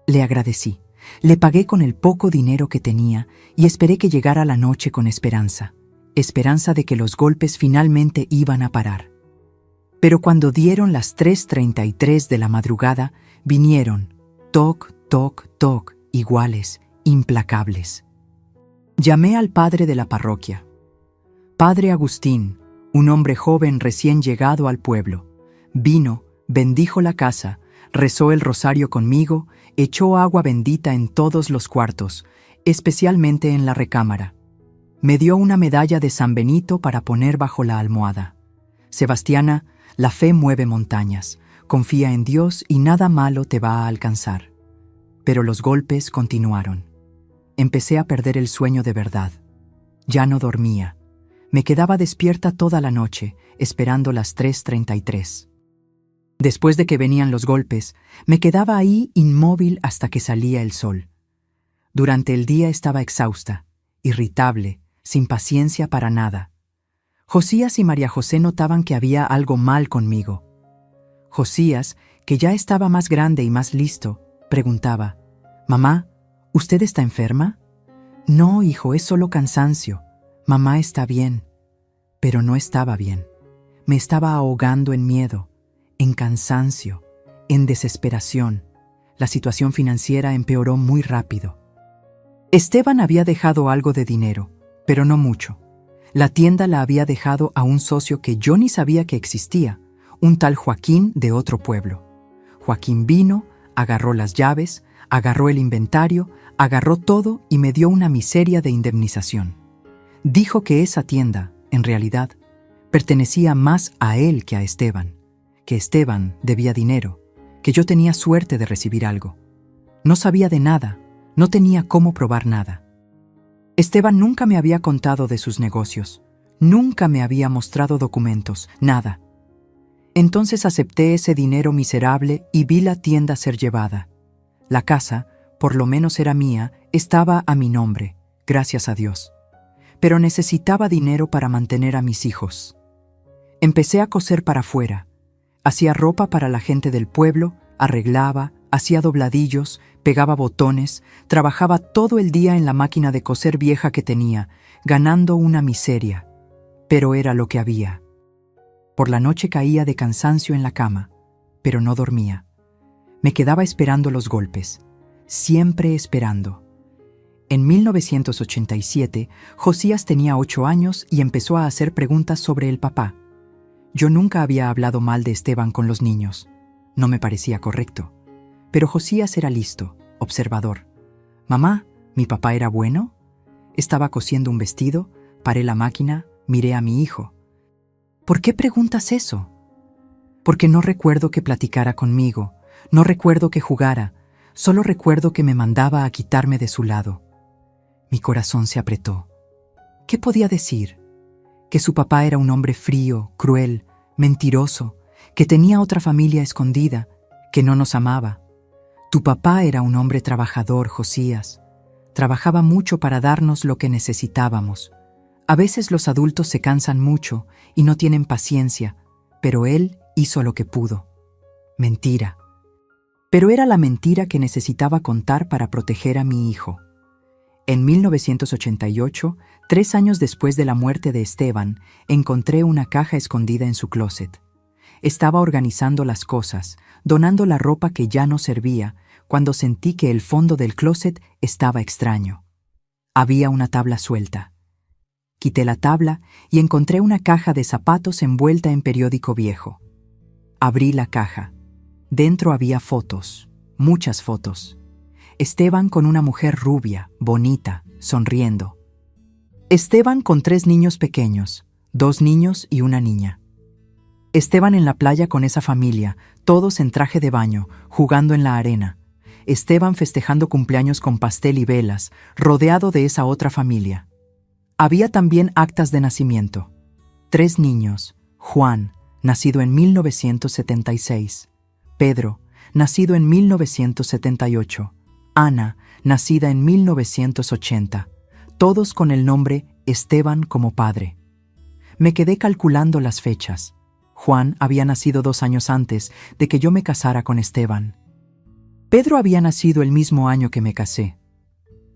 Le agradecí. Le pagué con el poco dinero que tenía y esperé que llegara la noche con esperanza. Esperanza de que los golpes finalmente iban a parar. Pero cuando dieron las 3:33 de la madrugada, vinieron, toc, toc, toc, iguales, implacables. Llamé al padre de la parroquia. Padre Agustín, un hombre joven recién llegado al pueblo. Vino, bendijo la casa, rezó el rosario conmigo, echó agua bendita en todos los cuartos, especialmente en la recámara. Me dio una medalla de San Benito para poner bajo la almohada. Sebastiana, la fe mueve montañas. Confía en Dios y nada malo te va a alcanzar. Pero los golpes continuaron. Empecé a perder el sueño de verdad. Ya no dormía. Me quedaba despierta toda la noche, esperando las 3:33. Después de que venían los golpes, me quedaba ahí inmóvil hasta que salía el sol. Durante el día estaba exhausta, irritable, sin paciencia para nada. Josías y María José notaban que había algo mal conmigo. Josías, que ya estaba más grande y más listo, preguntaba: «Mamá, ¿usted está enferma?» «No, hijo, es solo cansancio. Mamá está bien». Pero no estaba bien. Me estaba ahogando en miedo, en cansancio, en desesperación. La situación financiera empeoró muy rápido. Esteban había dejado algo de dinero, pero no mucho. La tienda la había dejado a un socio que yo ni sabía que existía, un tal Joaquín de otro pueblo. Joaquín vino, agarró las llaves, agarró el inventario, agarró todo y me dio una miseria de indemnización. Dijo que esa tienda, en realidad, pertenecía más a él que a Esteban, que Esteban debía dinero, que yo tenía suerte de recibir algo. No sabía de nada, no tenía cómo probar nada. Esteban nunca me había contado de sus negocios, nunca me había mostrado documentos, nada. Entonces acepté ese dinero miserable y vi la tienda ser llevada. La casa, por lo menos era mía, estaba a mi nombre, gracias a Dios. Pero necesitaba dinero para mantener a mis hijos. Empecé a coser para afuera. Hacía ropa para la gente del pueblo, arreglaba, hacía dobladillos, pegaba botones, trabajaba todo el día en la máquina de coser vieja que tenía, ganando una miseria. Pero era lo que había. Por la noche caía de cansancio en la cama, pero no dormía. Me quedaba esperando los golpes, siempre esperando. En 1987, Josías tenía 8 años y empezó a hacer preguntas sobre el papá. Yo nunca había hablado mal de Esteban con los niños. No me parecía correcto. Pero Josías era listo, observador. «Mamá, ¿mi papá era bueno?» Estaba cosiendo un vestido, paré la máquina, miré a mi hijo. «¿Por qué preguntas eso?» «Porque no recuerdo que platicara conmigo, no recuerdo que jugara, solo recuerdo que me mandaba a quitarme de su lado». Mi corazón se apretó. ¿Qué podía decir? Que su papá era un hombre frío, cruel, mentiroso, que tenía otra familia escondida, que no nos amaba. Tu papá era un hombre trabajador, Josías. Trabajaba mucho para darnos lo que necesitábamos. A veces los adultos se cansan mucho y no tienen paciencia, pero él hizo lo que pudo. Mentira. Pero era la mentira que necesitaba contar para proteger a mi hijo. En 1988, 3 años después de la muerte de Esteban, encontré una caja escondida en su closet. Estaba organizando las cosas, donando la ropa que ya no servía, cuando sentí que el fondo del closet estaba extraño. Había una tabla suelta. Quité la tabla y encontré una caja de zapatos envuelta en periódico viejo. Abrí la caja. Dentro había fotos, muchas fotos. Esteban con una mujer rubia, bonita, sonriendo. Esteban con 3 niños pequeños, 2 niños y una niña. Esteban en la playa con esa familia, todos en traje de baño, jugando en la arena. Esteban festejando cumpleaños con pastel y velas, rodeado de esa otra familia. Había también actas de nacimiento. 3 niños: Juan, nacido en 1976; Pedro, nacido en 1978; Ana, nacida en 1980, todos con el nombre Esteban como padre. Me quedé calculando las fechas. Juan había nacido 2 años antes de que yo me casara con Esteban. Pedro había nacido el mismo año que me casé.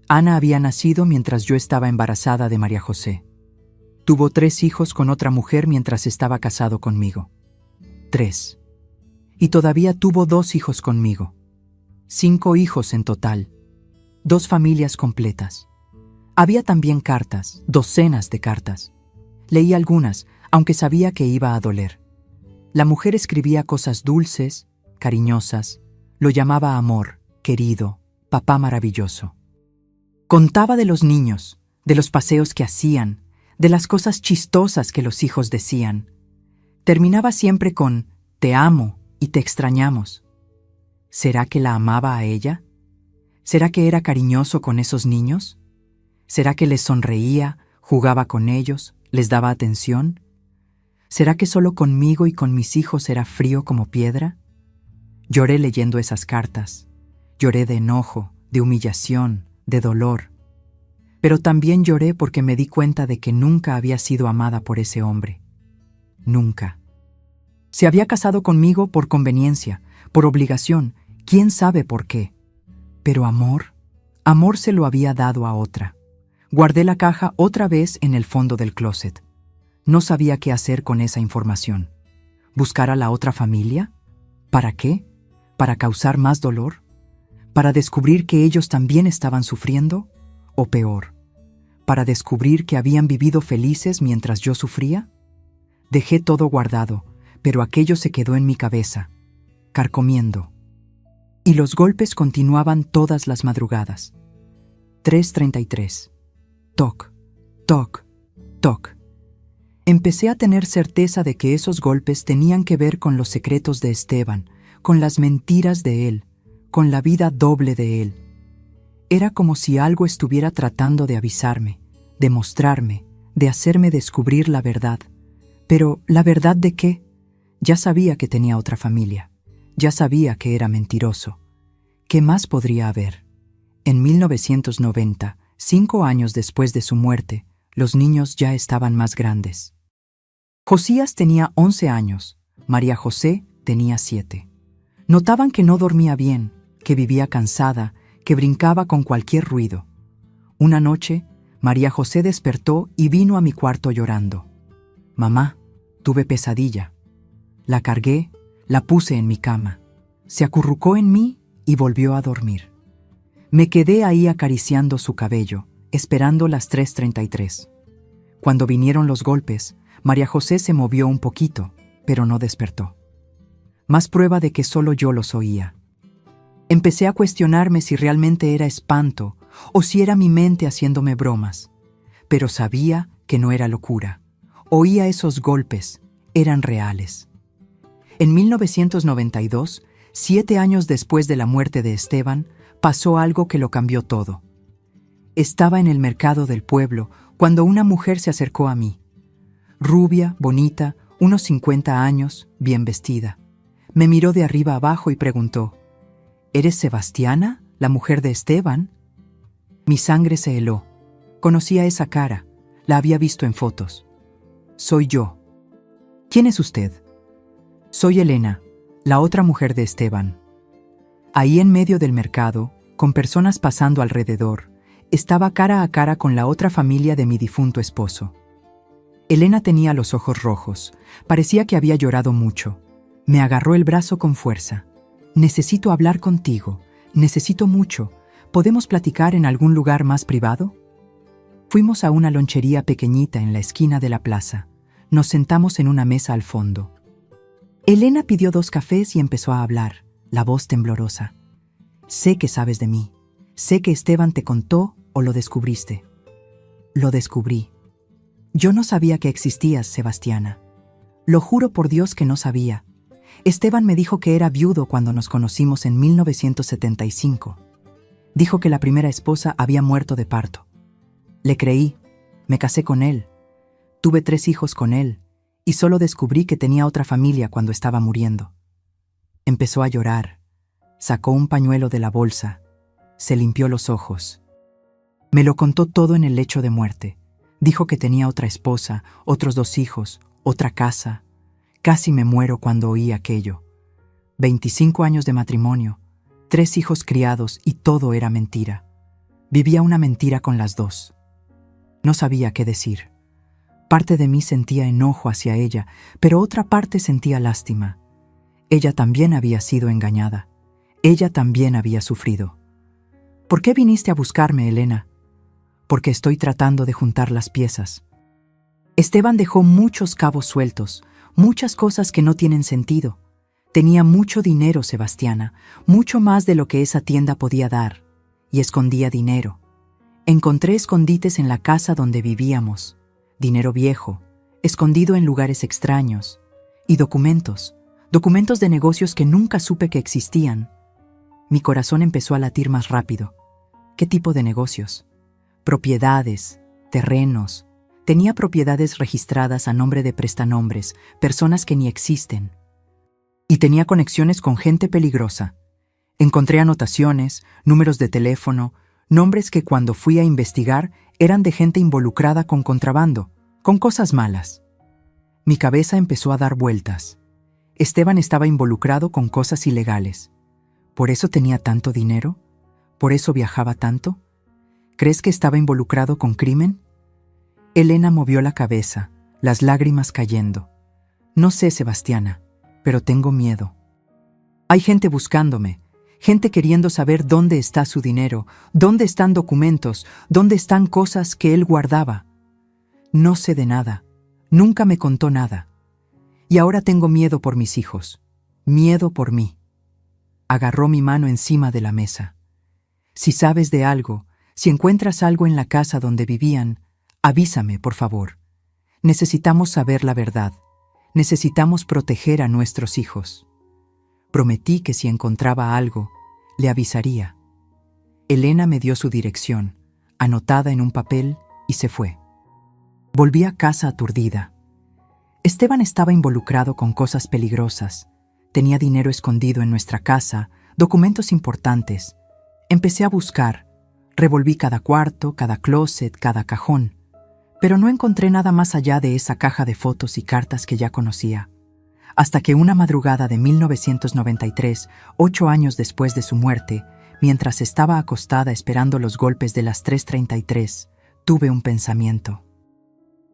Ana había nacido mientras yo estaba embarazada de María José. Tuvo 3 hijos con otra mujer mientras estaba casado conmigo. 3. Y todavía tuvo 2 hijos conmigo. 5 hijos en total. 2 familias completas. Había también cartas, docenas de cartas. Leí algunas, aunque sabía que iba a doler. La mujer escribía cosas dulces, cariñosas, lo llamaba amor, querido, papá maravilloso. Contaba de los niños, de los paseos que hacían, de las cosas chistosas que los hijos decían. Terminaba siempre con «te amo» y «te extrañamos». ¿Será que la amaba a ella? ¿Será que era cariñoso con esos niños? ¿Será que les sonreía, jugaba con ellos, les daba atención? ¿Será que solo conmigo y con mis hijos era frío como piedra? Lloré leyendo esas cartas. Lloré de enojo, de humillación, de dolor. Pero también lloré porque me di cuenta de que nunca había sido amada por ese hombre. Nunca. Se había casado conmigo por conveniencia, por obligación, quién sabe por qué. Pero amor se lo había dado a otra. Guardé la caja otra vez en el fondo del closet. No sabía qué hacer con esa información. ¿Buscar a la otra familia? ¿Para qué? ¿Para causar más dolor? ¿Para descubrir que ellos también estaban sufriendo? ¿O peor, para descubrir que habían vivido felices mientras yo sufría? Dejé todo guardado, pero aquello se quedó en mi cabeza, carcomiendo. Y los golpes continuaban todas las madrugadas. 3:33. Toc, toc, toc. Empecé a tener certeza de que esos golpes tenían que ver con los secretos de Esteban, con las mentiras de él, con la vida doble de él. Era como si algo estuviera tratando de avisarme, de mostrarme, de hacerme descubrir la verdad. Pero, ¿la verdad de qué? Ya sabía que tenía otra familia. Ya sabía que era mentiroso. ¿Qué más podría haber? En 1990, 5 años después de su muerte, los niños ya estaban más grandes. Josías tenía 11 años, María José tenía 7. Notaban que no dormía bien, que vivía cansada, que brincaba con cualquier ruido. Una noche, María José despertó y vino a mi cuarto llorando. «Mamá, tuve pesadilla». La cargué, la puse en mi cama. Se acurrucó en mí y volvió a dormir. Me quedé ahí acariciando su cabello, esperando las 3:33. Cuando vinieron los golpes, María José se movió un poquito, pero no despertó. Más prueba de que solo yo los oía. Empecé a cuestionarme si realmente era espanto o si era mi mente haciéndome bromas. Pero sabía que no era locura. Oía esos golpes, eran reales. En 1992, 7 años después de la muerte de Esteban, pasó algo que lo cambió todo. Estaba en el mercado del pueblo cuando una mujer se acercó a mí. Rubia, bonita, unos 50 años, bien vestida. Me miró de arriba abajo y preguntó: «¿Eres Sebastiana, la mujer de Esteban?» Mi sangre se heló. Conocía esa cara, la había visto en fotos. «Soy yo». «¿Quién es usted?» «Soy Elena, la otra mujer de Esteban». Ahí en medio del mercado, con personas pasando alrededor, estaba cara a cara con la otra familia de mi difunto esposo. Elena tenía los ojos rojos, parecía que había llorado mucho. Me agarró el brazo con fuerza. «Necesito hablar contigo, necesito mucho. ¿Podemos platicar en algún lugar más privado?» Fuimos a una lonchería pequeñita en la esquina de la plaza. Nos sentamos en una mesa al fondo. Elena pidió 2 cafés y empezó a hablar, la voz temblorosa. «Sé que sabes de mí. Sé que Esteban te contó o lo descubriste». «Lo descubrí. Yo no sabía que existías, Sebastiana. Lo juro por Dios que no sabía. Esteban me dijo que era viudo cuando nos conocimos en 1975. Dijo que la primera esposa había muerto de parto. Le creí, me casé con él, tuve 3 hijos con él y solo descubrí que tenía otra familia cuando estaba muriendo. Empezó a llorar, sacó un pañuelo de la bolsa, se limpió los ojos. Me lo contó todo en el lecho de muerte. Dijo que tenía otra esposa, otros 2 hijos, otra casa. Casi me muero cuando oí aquello. 25 años de matrimonio, 3 hijos criados y todo era mentira. Vivía una mentira con las 2. No sabía qué decir. Parte de mí sentía enojo hacia ella, pero otra parte sentía lástima. Ella también había sido engañada. Ella también había sufrido. ¿Por qué viniste a buscarme, Elena? Porque estoy tratando de juntar las piezas. Esteban dejó muchos cabos sueltos, muchas cosas que no tienen sentido. Tenía mucho dinero, Sebastiana, mucho más de lo que esa tienda podía dar, y escondía dinero. Encontré escondites en la casa donde vivíamos, dinero viejo, escondido en lugares extraños, y documentos de negocios que nunca supe que existían. Mi corazón empezó a latir más rápido. ¿Qué tipo de negocios? Propiedades, terrenos. Tenía propiedades registradas a nombre de prestanombres, personas que ni existen. Y tenía conexiones con gente peligrosa. Encontré anotaciones, números de teléfono, nombres que cuando fui a investigar eran de gente involucrada con contrabando, con cosas malas. Mi cabeza empezó a dar vueltas. Esteban estaba involucrado con cosas ilegales. ¿Por eso tenía tanto dinero? ¿Por eso viajaba tanto? ¿Crees que estaba involucrado con crimen? Elena movió la cabeza, las lágrimas cayendo. No sé, Sebastiana, pero tengo miedo. Hay gente buscándome, gente queriendo saber dónde está su dinero, dónde están documentos, dónde están cosas que él guardaba. No sé de nada, nunca me contó nada. Y ahora tengo miedo por mis hijos, miedo por mí. Agarró mi mano encima de la mesa. Si sabes de algo, si encuentras algo en la casa donde vivían, avísame, por favor. Necesitamos saber la verdad. Necesitamos proteger a nuestros hijos. Prometí que si encontraba algo, le avisaría. Elena me dio su dirección, anotada en un papel, y se fue. Volví a casa aturdida. Esteban estaba involucrado con cosas peligrosas. Tenía dinero escondido en nuestra casa, documentos importantes. Empecé a buscar. Revolví cada cuarto, cada closet, cada cajón. Pero no encontré nada más allá de esa caja de fotos y cartas que ya conocía. Hasta que una madrugada de 1993, 8 años después de su muerte, mientras estaba acostada esperando los golpes de las 3:33, tuve un pensamiento.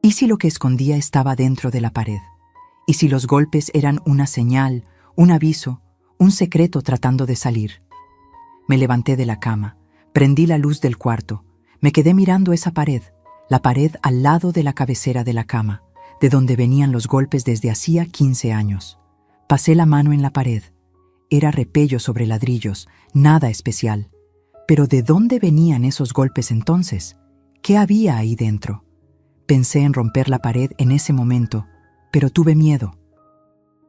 ¿Y si lo que escondía estaba dentro de la pared? ¿Y si los golpes eran una señal, un aviso, un secreto tratando de salir? Me levanté de la cama, prendí la luz del cuarto, me quedé mirando esa pared, la pared al lado de la cabecera de la cama, de donde venían los golpes desde hacía 15 años. Pasé la mano en la pared. Era repello sobre ladrillos, nada especial. Pero ¿de dónde venían esos golpes entonces? ¿Qué había ahí dentro? Pensé en romper la pared en ese momento, pero tuve miedo.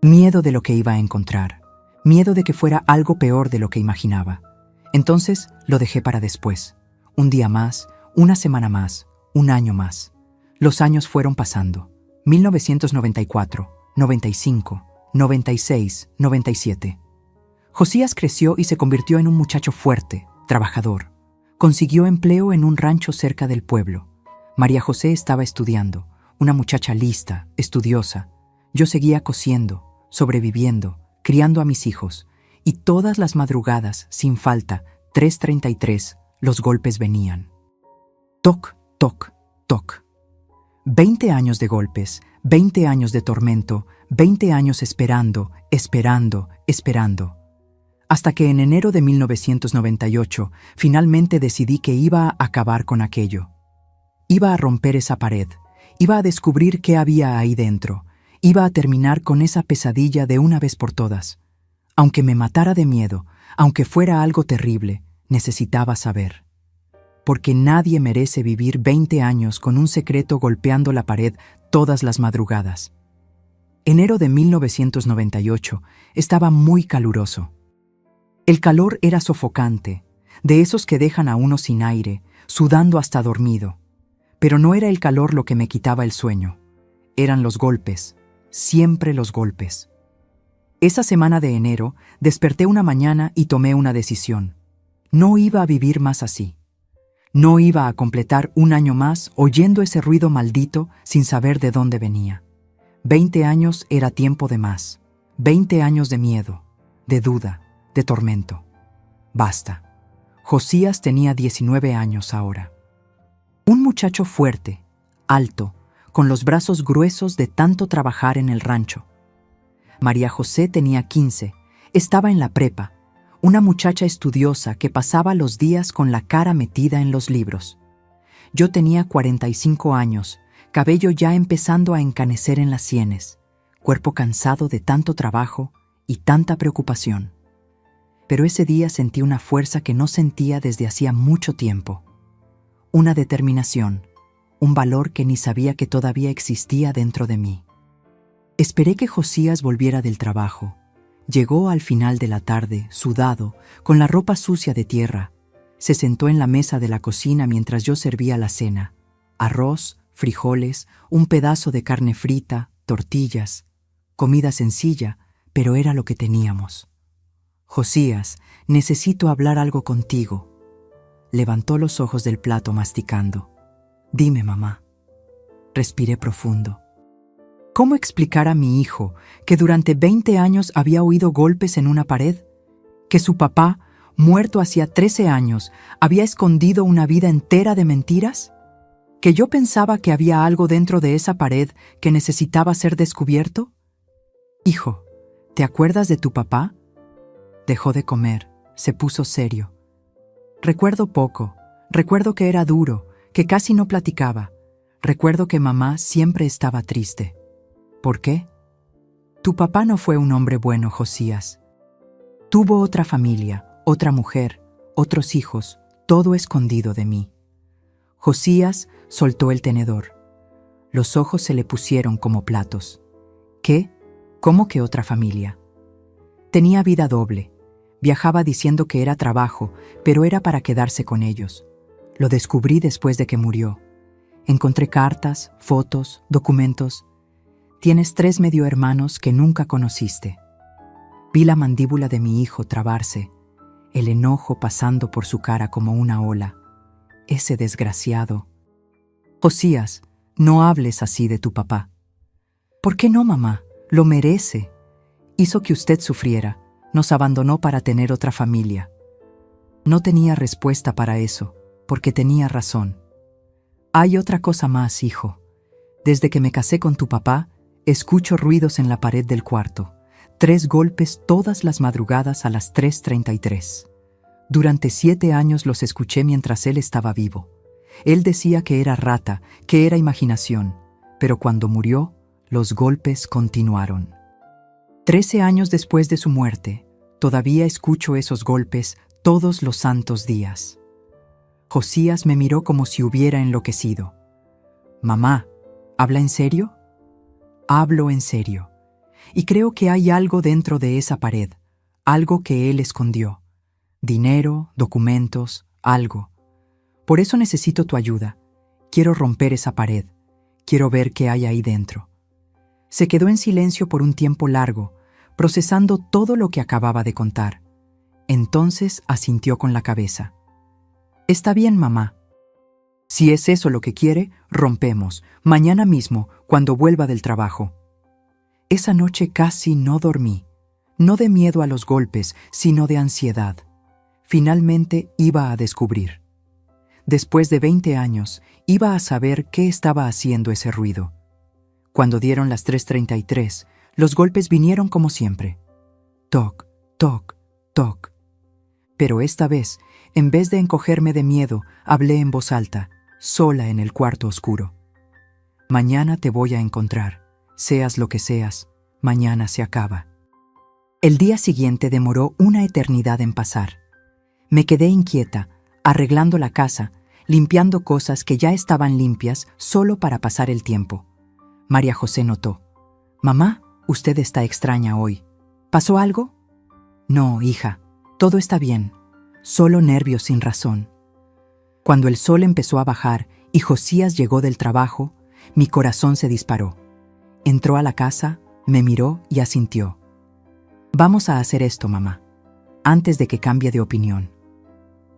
Miedo de lo que iba a encontrar. Miedo de que fuera algo peor de lo que imaginaba. Entonces lo dejé para después. Un día más, una semana más, un año más. Los años fueron pasando. 1994, 95, 96, 97. Josías creció y se convirtió en un muchacho fuerte, trabajador. Consiguió empleo en un rancho cerca del pueblo. María José estaba estudiando, una muchacha lista, estudiosa. Yo seguía cosiendo, sobreviviendo, criando a mis hijos. Y todas las madrugadas, sin falta, 3:33, los golpes venían. Toc, toc, toc. 20 años de golpes, 20 años de tormento, 20 años esperando, esperando, esperando. Hasta que en enero de 1998, finalmente decidí que iba a acabar con aquello. Iba a romper esa pared, iba a descubrir qué había ahí dentro, iba a terminar con esa pesadilla de una vez por todas. Aunque me matara de miedo, aunque fuera algo terrible, necesitaba saber. Porque nadie merece vivir 20 años con un secreto golpeando la pared todas las madrugadas. Enero de 1998 estaba muy caluroso. El calor era sofocante, de esos que dejan a uno sin aire, sudando hasta dormido. Pero no era el calor lo que me quitaba el sueño. Eran los golpes, siempre los golpes. Esa semana de enero desperté una mañana y tomé una decisión. No iba a vivir más así. No iba a completar un año más oyendo ese ruido maldito sin saber de dónde venía. 20 años era tiempo de más. 20 años de miedo, de duda, de tormento. Basta. Josías tenía 19 años ahora. Un muchacho fuerte, alto, con los brazos gruesos de tanto trabajar en el rancho. María José tenía 15, estaba en la prepa, una muchacha estudiosa que pasaba los días con la cara metida en los libros. Yo tenía 45 años, cabello ya empezando a encanecer en las sienes, cuerpo cansado de tanto trabajo y tanta preocupación. Pero ese día sentí una fuerza que no sentía desde hacía mucho tiempo. Una determinación, un valor que ni sabía que todavía existía dentro de mí. Esperé que Josías volviera del trabajo. Llegó al final de la tarde, sudado, con la ropa sucia de tierra. Se sentó en la mesa de la cocina mientras yo servía la cena. Arroz, frijoles, un pedazo de carne frita, tortillas. Comida sencilla, pero era lo que teníamos. Josías, necesito hablar algo contigo. Levantó los ojos del plato masticando. Dime, mamá. Respiré profundo. ¿Cómo explicar a mi hijo que durante 20 años había oído golpes en una pared? ¿Que su papá, muerto hacía 13 años, había escondido una vida entera de mentiras? ¿Que yo pensaba que había algo dentro de esa pared que necesitaba ser descubierto? Hijo, ¿te acuerdas de tu papá? Dejó de comer, se puso serio. Recuerdo poco, recuerdo que era duro, que casi no platicaba. Recuerdo que mamá siempre estaba triste. ¿Por qué? Tu papá no fue un hombre bueno, Josías. Tuvo otra familia, otra mujer, otros hijos, todo escondido de mí. Josías soltó el tenedor. Los ojos se le pusieron como platos. ¿Qué? ¿Cómo que otra familia? Tenía vida doble. Viajaba diciendo que era trabajo, pero era para quedarse con ellos. Lo descubrí después de que murió. Encontré cartas, fotos, documentos. Tienes 3 medio hermanos que nunca conociste. Vi la mandíbula de mi hijo trabarse, el enojo pasando por su cara como una ola. Ese desgraciado. Josías, no hables así de tu papá. ¿Por qué no, mamá? Lo merece. Hizo que usted sufriera, nos abandonó para tener otra familia. No tenía respuesta para eso, porque tenía razón. Hay otra cosa más, hijo. Desde que me casé con tu papá, escucho ruidos en la pared del cuarto. 3 golpes todas las madrugadas a las 3:33. Durante 7 años los escuché mientras él estaba vivo. Él decía que era rata, que era imaginación, pero cuando murió, los golpes continuaron. 13 años después de su muerte, todavía escucho esos golpes todos los santos días. Josías me miró como si hubiera enloquecido. Mamá, ¿habla en serio? Hablo en serio. Y creo que hay algo dentro de esa pared, algo que él escondió. Dinero, documentos, algo. Por eso necesito tu ayuda. Quiero romper esa pared. Quiero ver qué hay ahí dentro. Se quedó en silencio por un tiempo largo, procesando todo lo que acababa de contar. Entonces asintió con la cabeza. Está bien, mamá. Si es eso lo que quiere, rompemos, mañana mismo, cuando vuelva del trabajo. Esa noche casi no dormí, no de miedo a los golpes, sino de ansiedad. Finalmente iba a descubrir. Después de 20 años, iba a saber qué estaba haciendo ese ruido. Cuando dieron las 3:33, los golpes vinieron como siempre. Toc, toc, toc. Pero esta vez, en vez de encogerme de miedo, hablé en voz alta, sola en el cuarto oscuro. Mañana te voy a encontrar. Seas lo que seas, mañana se acaba. El día siguiente demoró una eternidad en pasar. Me quedé inquieta, arreglando la casa, limpiando cosas que ya estaban limpias solo para pasar el tiempo. María José notó. «Mamá, Usted está extraña hoy. ¿Pasó algo? No, hija, todo está bien. Solo nervios sin razón. Cuando el sol empezó a bajar y Josías llegó del trabajo, mi corazón se disparó. Entró a la casa, me miró y asintió. Vamos a hacer esto, mamá, antes de que cambie de opinión.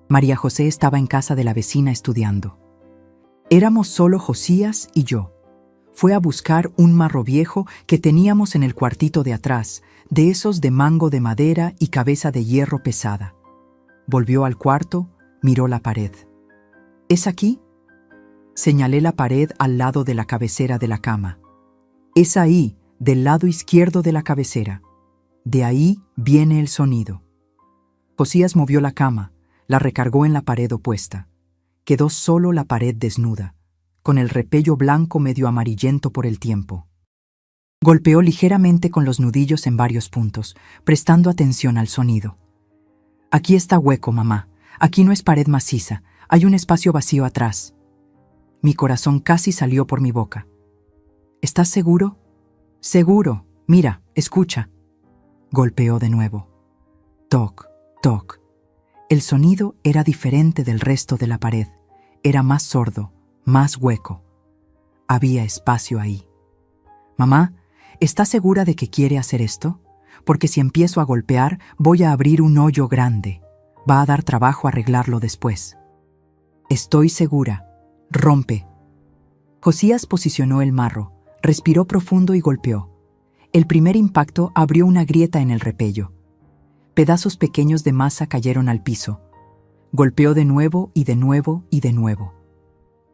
María José estaba en casa de la vecina estudiando. Éramos solo Josías y yo. Fue a buscar un marro viejo que teníamos en el cuartito de atrás, de esos de mango de madera y cabeza de hierro pesada. Volvió al cuarto, miró la pared. ¿Es aquí? Señalé la pared al lado de la cabecera de la cama. Es ahí, del lado izquierdo de la cabecera. De ahí viene el sonido. Josías movió la cama, la recargó en la pared opuesta. Quedó solo la pared desnuda, con el repello blanco medio amarillento por el tiempo. Golpeó ligeramente con los nudillos en varios puntos, prestando atención al sonido. Aquí está hueco, mamá. Aquí no es pared maciza. Hay un espacio vacío atrás. Mi corazón casi salió por mi boca. ¿Estás seguro? Seguro. Mira, escucha. Golpeó de nuevo. Toc, toc. El sonido era diferente del resto de la pared. Era más sordo, más hueco. Había espacio ahí. Mamá, ¿estás segura de que quiere hacer esto? Porque si empiezo a golpear, voy a abrir un hoyo grande. Va a dar trabajo arreglarlo después. Estoy segura. Rompe. Josías posicionó el marro, respiró profundo y golpeó. El primer impacto abrió una grieta en el repello. Pedazos pequeños de masa cayeron al piso. Golpeó de nuevo y de nuevo y de nuevo.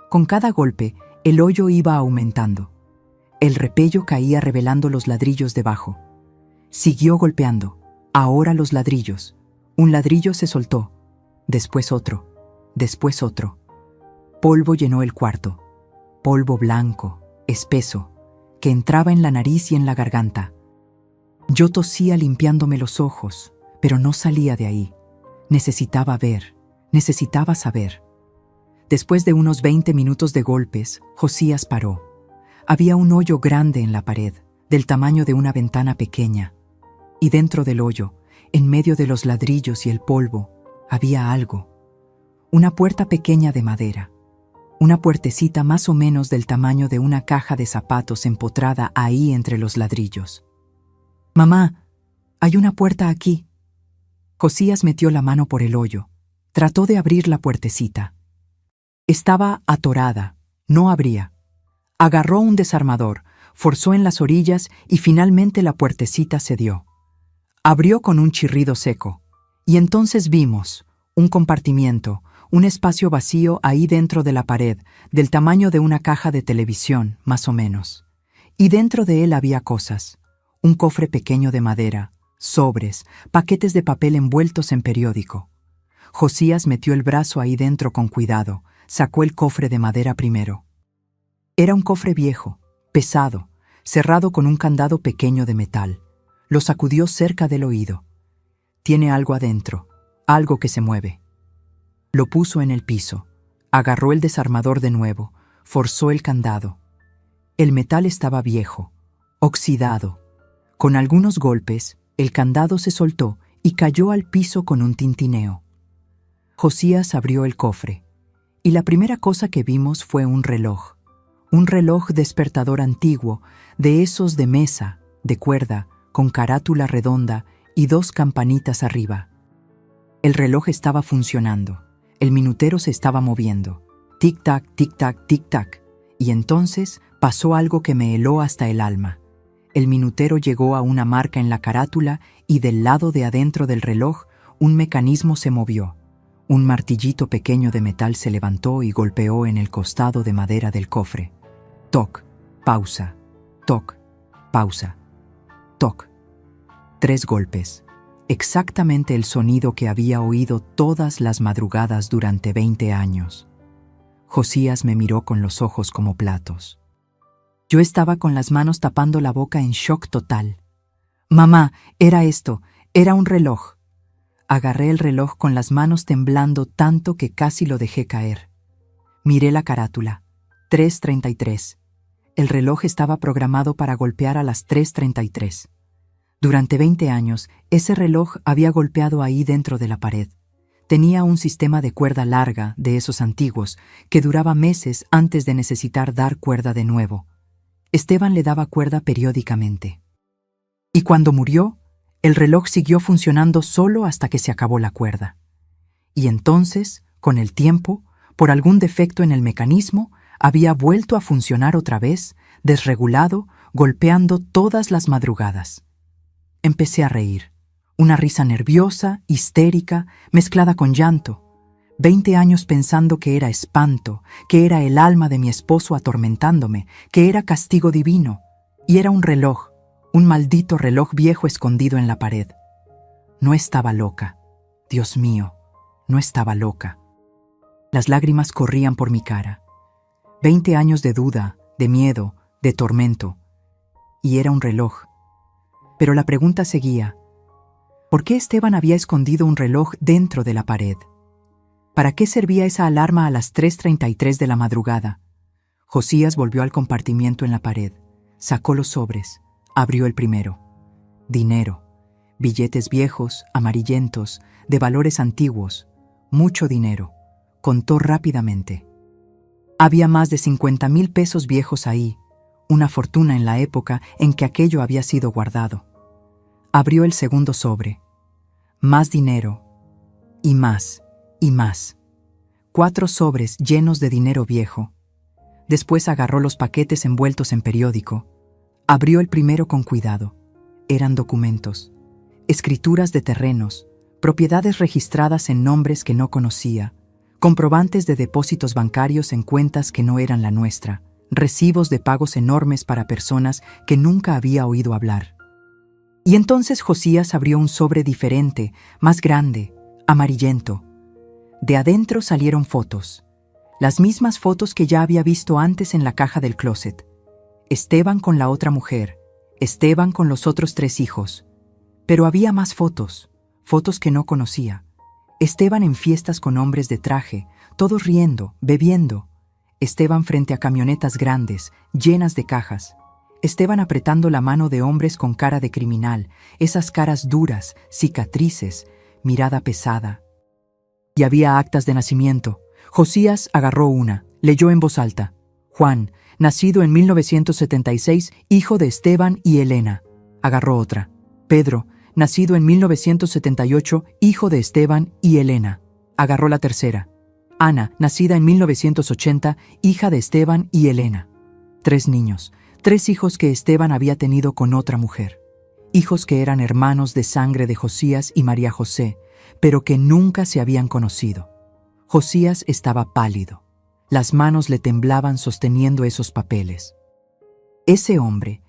Con cada golpe, el hoyo iba aumentando. El repello caía revelando los ladrillos debajo. Siguió golpeando. Ahora los ladrillos. Un ladrillo se soltó. Después otro. Después otro. Polvo llenó el cuarto. Polvo blanco, espeso, que entraba en la nariz y en la garganta. Yo tosía limpiándome los ojos, pero no salía de ahí. Necesitaba ver, necesitaba saber. Después de unos 20 minutos de golpes, Josías paró. Había un hoyo grande en la pared, del tamaño de una ventana pequeña. Y dentro del hoyo, en medio de los ladrillos y el polvo, había algo. Una puerta pequeña de madera. Una puertecita más o menos del tamaño de una caja de zapatos empotrada ahí entre los ladrillos. «Mamá, hay una puerta aquí». Josías metió la mano por el hoyo. Trató de abrir la puertecita. Estaba atorada, no abría. Agarró un desarmador, forzó en las orillas y finalmente la puertecita cedió. Abrió con un chirrido seco. Y entonces vimos un compartimiento, un espacio vacío ahí dentro de la pared, del tamaño de una caja de televisión, más o menos. Y dentro de él había cosas. Un cofre pequeño de madera, sobres, paquetes de papel envueltos en periódico. Josías metió el brazo ahí dentro con cuidado, sacó el cofre de madera primero. Era un cofre viejo, pesado, cerrado con un candado pequeño de metal. Lo sacudió cerca del oído. Tiene algo adentro, algo que se mueve. Lo puso en el piso, agarró el desarmador de nuevo, forzó el candado. El metal estaba viejo, oxidado. Con algunos golpes, el candado se soltó y cayó al piso con un tintineo. Josías abrió el cofre, y la primera cosa que vimos fue un reloj despertador antiguo, de esos de mesa, de cuerda, con carátula redonda y 2 campanitas arriba. El reloj estaba funcionando. El minutero se estaba moviendo. Tic-tac, tic-tac, tic-tac. Y entonces pasó algo que me heló hasta el alma. El minutero llegó a una marca en la carátula y del lado de adentro del reloj un mecanismo se movió. Un martillito pequeño de metal se levantó y golpeó en el costado de madera del cofre. Toc, pausa, toc, pausa, toc. 3 golpes. Exactamente el sonido que había oído todas las madrugadas durante 20 años. Josías me miró con los ojos como platos. Yo estaba con las manos tapando la boca en shock total. «Mamá, era esto, era un reloj». Agarré el reloj con las manos temblando tanto que casi lo dejé caer. Miré la carátula. 3:33. El reloj estaba programado para golpear a las 3:33. Durante 20 años, ese reloj había golpeado ahí dentro de la pared. Tenía un sistema de cuerda larga, de esos antiguos, que duraba meses antes de necesitar dar cuerda de nuevo. Esteban le daba cuerda periódicamente. Y cuando murió, el reloj siguió funcionando solo hasta que se acabó la cuerda. Y entonces, con el tiempo, por algún defecto en el mecanismo, había vuelto a funcionar otra vez, desregulado, golpeando todas las madrugadas. Empecé a reír. Una risa nerviosa, histérica, mezclada con llanto. 20 años pensando que era espanto, que era el alma de mi esposo atormentándome, que era castigo divino. Y era un reloj, un maldito reloj viejo escondido en la pared. No estaba loca. Dios mío, no estaba loca. Las lágrimas corrían por mi cara. 20 años de duda, de miedo, de tormento. Y era un reloj. Pero la pregunta seguía: ¿por qué Esteban había escondido un reloj dentro de la pared? ¿Para qué servía esa alarma a las 3:33 de la madrugada? Josías volvió al compartimiento en la pared, sacó los sobres, abrió el primero. Dinero, billetes viejos, amarillentos, de valores antiguos, mucho dinero. Contó rápidamente. Había más de 50,000 pesos viejos ahí, una fortuna en la época en que aquello había sido guardado. Abrió el segundo sobre. Más dinero, y más, y más. 4 sobres llenos de dinero viejo. Después agarró los paquetes envueltos en periódico. Abrió el primero con cuidado. Eran documentos, escrituras de terrenos, propiedades registradas en nombres que no conocía, comprobantes de depósitos bancarios en cuentas que no eran la nuestra, recibos de pagos enormes para personas que nunca había oído hablar. Y entonces Josías abrió un sobre diferente, más grande, amarillento. De adentro salieron fotos, las mismas fotos que ya había visto antes en la caja del closet. Esteban con la otra mujer, Esteban con los otros 3 hijos. Pero había más fotos, fotos que no conocía. Esteban en fiestas con hombres de traje, todos riendo, bebiendo. Esteban frente a camionetas grandes, llenas de cajas. Esteban apretando la mano de hombres con cara de criminal, esas caras duras, cicatrices, mirada pesada. Y había actas de nacimiento. Josías agarró una, leyó en voz alta: Juan, nacido en 1976, hijo de Esteban y Elena. Agarró otra: Pedro, nacido en 1978, hijo de Esteban y Elena. Agarró la tercera: Ana, nacida en 1980, hija de Esteban y Elena. 3 niños. 3 hijos que Esteban había tenido con otra mujer. Hijos que eran hermanos de sangre de Josías y María José, pero que nunca se habían conocido. Josías estaba pálido. Las manos le temblaban sosteniendo esos papeles. Ese hombre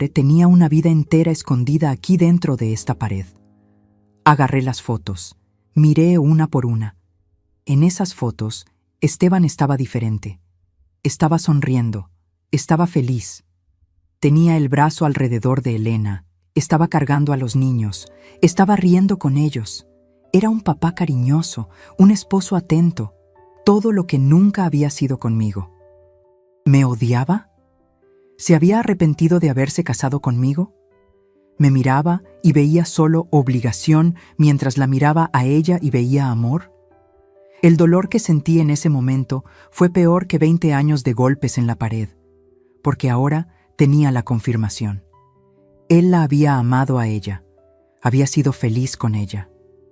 tenía una vida entera escondida aquí dentro de esta pared. Agarré las fotos, miré una por una. En esas fotos, Esteban estaba diferente. Estaba sonriendo. Estaba feliz. Tenía el brazo alrededor de Elena, estaba cargando a los niños, estaba riendo con ellos. Era un papá cariñoso, un esposo atento, todo lo que nunca había sido conmigo. ¿Me odiaba? ¿Se había arrepentido de haberse casado conmigo? Me miraba y veía solo obligación mientras la miraba a ella y veía amor. El dolor que sentí en ese momento fue peor que 20 años de golpes en la pared, porque ahora tenía la confirmación. Él la había amado a ella, había sido feliz con ella.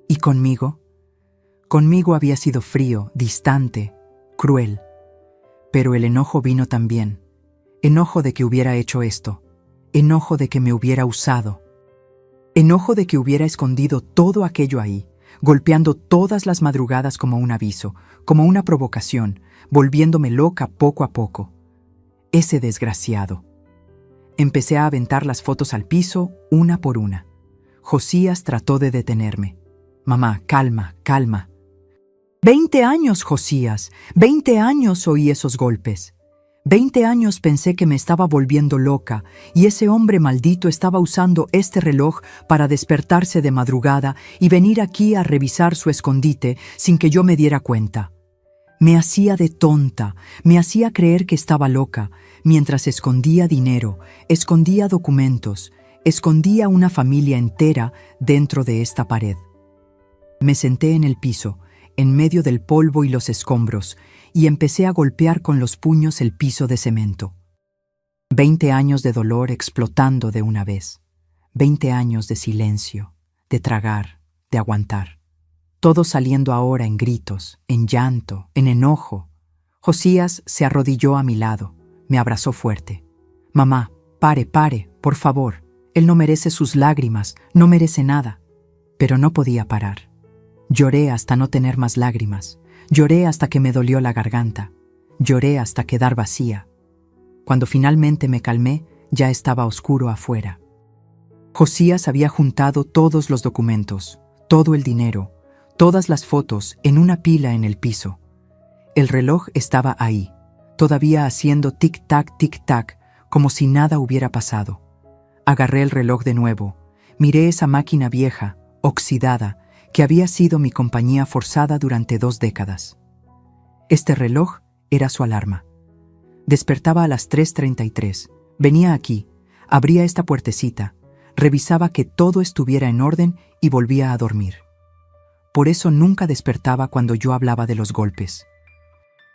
¿Y conmigo? Conmigo había sido frío, distante, cruel. Pero el enojo vino también. Enojo de que hubiera hecho esto. Enojo de que me hubiera usado. Enojo de que hubiera escondido todo aquello ahí, golpeando todas las madrugadas como un aviso, como una provocación, volviéndome loca poco a poco. Ese desgraciado. Empecé a aventar las fotos al piso, una por una. Josías trató de detenerme. Mamá, calma, calma. 20 años, Josías. 20 años oí esos golpes. 20 años pensé que me estaba volviendo loca y ese hombre maldito estaba usando este reloj para despertarse de madrugada y venir aquí a revisar su escondite sin que yo me diera cuenta. Me hacía de tonta, me hacía creer que estaba loca, mientras escondía dinero, escondía documentos, escondía una familia entera dentro de esta pared. Me senté en el piso, en medio del polvo y los escombros, y empecé a golpear con los puños el piso de cemento. 20 años de dolor explotando de una vez. 20 años de silencio, de tragar, de aguantar. Todo saliendo ahora en gritos, en llanto, en enojo. Josías se arrodilló a mi lado, me abrazó fuerte. «Mamá, pare, por favor. Él no merece sus lágrimas, no merece nada». Pero no podía parar. Lloré hasta no tener más lágrimas. Lloré hasta que me dolió la garganta. Lloré hasta quedar vacía. Cuando finalmente me calmé, ya estaba oscuro afuera. Josías había juntado todos los documentos, todo el dinero, todas las fotos en una pila en el piso. El reloj estaba ahí, todavía haciendo tic-tac, como si nada hubiera pasado. Agarré el reloj de nuevo, miré esa máquina vieja, oxidada, que había sido mi compañía forzada durante 2 décadas. Este reloj era su alarma. Despertaba a las 3:33, venía aquí, abría esta puertecita, revisaba que todo estuviera en orden y volvía a dormir. Por eso nunca despertaba cuando yo hablaba de los golpes.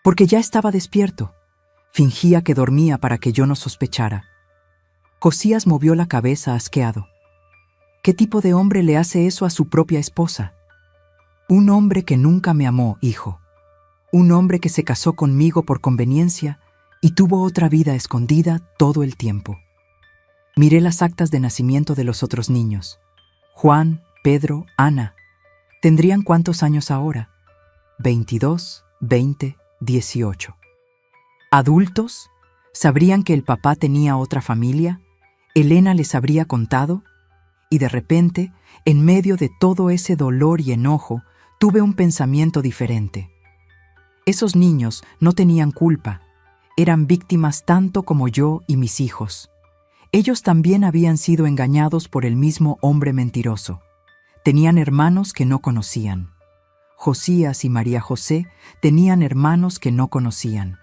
Porque ya estaba despierto. Fingía que dormía para que yo no sospechara. Josías movió la cabeza asqueado. ¿Qué tipo de hombre le hace eso a su propia esposa? Un hombre que nunca me amó, hijo. Un hombre que se casó conmigo por conveniencia y tuvo otra vida escondida todo el tiempo. Miré las actas de nacimiento de los otros niños. Juan, Pedro, Ana. ¿Tendrían cuántos años ahora? 22, 20, 18. ¿Adultos? ¿Sabrían que el papá tenía otra familia? ¿Elena les habría contado? Y de repente, en medio de todo ese dolor y enojo, tuve un pensamiento diferente. Esos niños no tenían culpa. Eran víctimas tanto como yo y mis hijos. Ellos también habían sido engañados por el mismo hombre mentiroso. Tenían hermanos que no conocían. Josías y María José tenían hermanos que no conocían.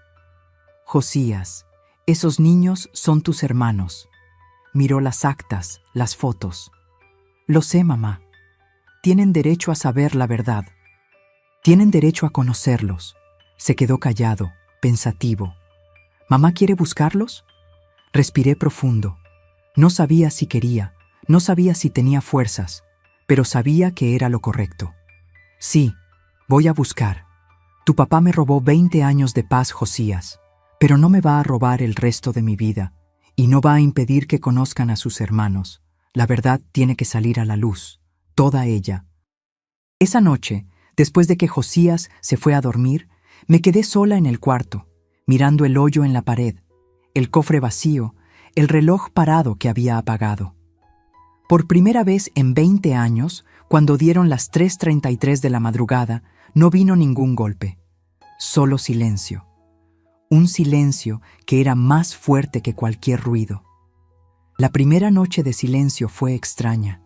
Josías, esos niños son tus hermanos. Miró las actas, las fotos. Lo sé, mamá. Tienen derecho a saber la verdad. Tienen derecho a conocerlos. Se quedó callado, pensativo. ¿Mamá quiere buscarlos? Respiré profundo. No sabía si quería, no sabía si tenía fuerzas, pero sabía que era lo correcto. Sí, voy a buscar. Tu papá me robó 20 años de paz, Josías, pero no me va a robar el resto de mi vida y no va a impedir que conozcan a sus hermanos. La verdad tiene que salir a la luz, toda ella. Esa noche, después de que Josías se fue a dormir, me quedé sola en el cuarto, mirando el hoyo en la pared, el cofre vacío, el reloj parado que había apagado. Por primera vez en 20 años, cuando dieron las 3:33 de la madrugada, no vino ningún golpe. Solo silencio. Un silencio que era más fuerte que cualquier ruido. La primera noche de silencio fue extraña.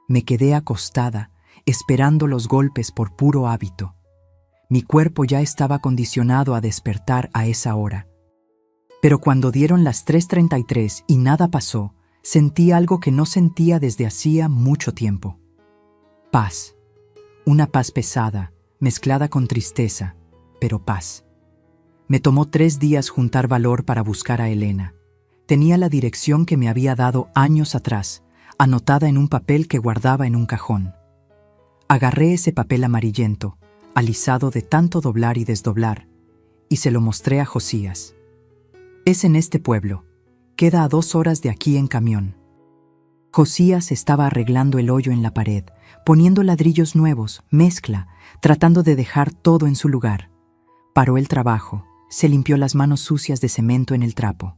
Me quedé acostada, esperando los golpes por puro hábito. Mi cuerpo ya estaba condicionado a despertar a esa hora. Pero cuando dieron las 3:33 y nada pasó, sentí algo que no sentía desde hacía mucho tiempo. Paz. Una paz pesada, mezclada con tristeza, pero paz. Me tomó 3 días juntar valor para buscar a Elena. Tenía la dirección que me había dado años atrás, anotada en un papel que guardaba en un cajón. Agarré ese papel amarillento, alisado de tanto doblar y desdoblar, y se lo mostré a Josías. Es en este pueblo. Queda a 2 horas de aquí en camión. Josías estaba arreglando el hoyo en la pared, poniendo ladrillos nuevos, mezcla, tratando de dejar todo en su lugar. Paró el trabajo, se limpió las manos sucias de cemento en el trapo.